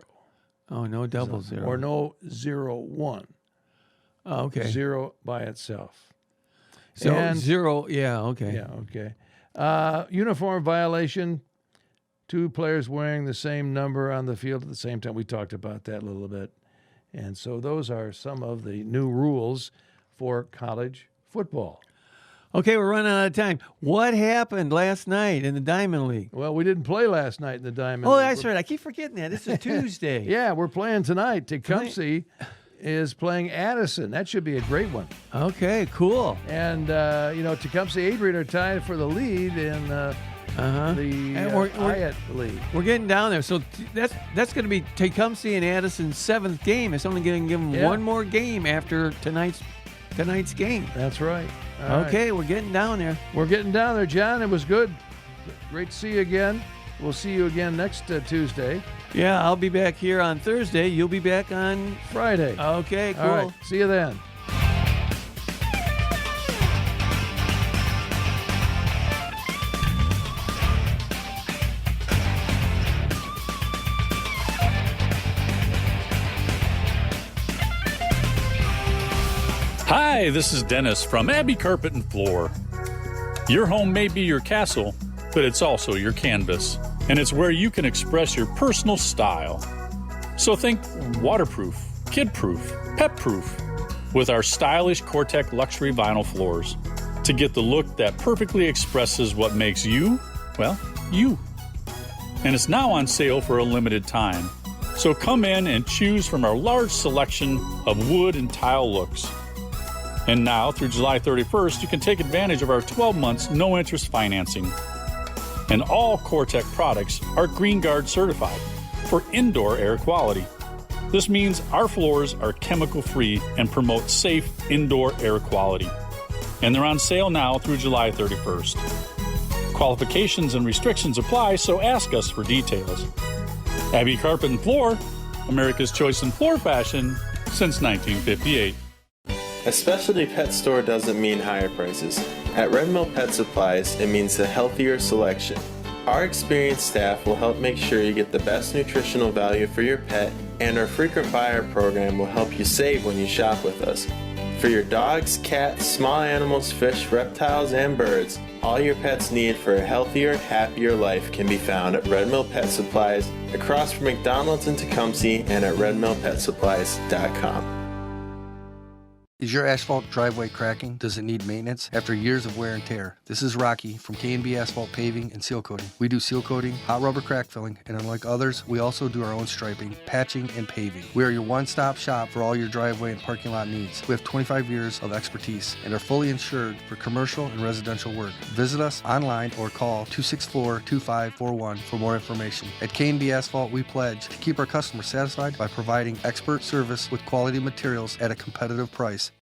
Oh, no double zero. Or no 0-1. Oh, okay. 0 by itself. So And- 0, yeah, okay. Yeah, okay. Uniform violation. 2 players wearing the same number on the field at the same time. We talked about that a little bit. And so those are some of the new rules for college football. Okay, we're running out of time. What happened last night in the Diamond League? Well, we didn't play last night in the Diamond Oh, League. that's right. I keep forgetting that. This is Tuesday. Yeah, we're playing tonight. Tecumseh is playing Addison. That should be a great one. Okay, cool. And, Tecumseh Adrian are tied for the lead in the Hyatt League. We're getting down there. So that's going to be Tecumseh and Addison's 7th game. It's only going to give them one more game after tonight's game. That's right. All Okay, right. we're getting down there. We're getting down there, John. It was good. Great to see you again. We'll see you again next Tuesday. Yeah, I'll be back here on Thursday. You'll be back on Friday. Okay, cool. All right. See you then. Hi, this is Dennis from Abbey Carpet and Floor. Your home may be your castle, but it's also your canvas, and it's where you can express your personal style. So think waterproof, kid-proof, pet-proof with our stylish Cortec luxury vinyl floors to get the look that perfectly expresses what makes you, well, you. And it's now on sale for a limited time. So come in and choose from our large selection of wood and tile looks. And now, through July 31st, you can take advantage of our 12 months no-interest financing. And all Cortec products are Green Guard certified for indoor air quality. This means our floors are chemical-free and promote safe indoor air quality. And they're on sale now through July 31st. Qualifications and restrictions apply, so ask us for details. Abbey Carpet and Floor, America's choice in floor fashion since 1958. A specialty pet store doesn't mean higher prices. At Red Mill Pet Supplies, it means a healthier selection. Our experienced staff will help make sure you get the best nutritional value for your pet, and our frequent buyer program will help you save when you shop with us. For your dogs, cats, small animals, fish, reptiles, and birds, all your pets need for a healthier, happier life can be found at Red Mill Pet Supplies, across from McDonald's in Tecumseh, and at redmillpetsupplies.com. Is your asphalt driveway cracking? Does it need maintenance after years of wear and tear? This is Rocky from K&B Asphalt Paving and Seal Coating. We do seal coating, hot rubber crack filling, and unlike others, we also do our own striping, patching, and paving. We are your one-stop shop for all your driveway and parking lot needs. We have 25 years of expertise and are fully insured for commercial and residential work. Visit us online or call 264-2541 for more information. At K&B Asphalt, we pledge to keep our customers satisfied by providing expert service with quality materials at a competitive price.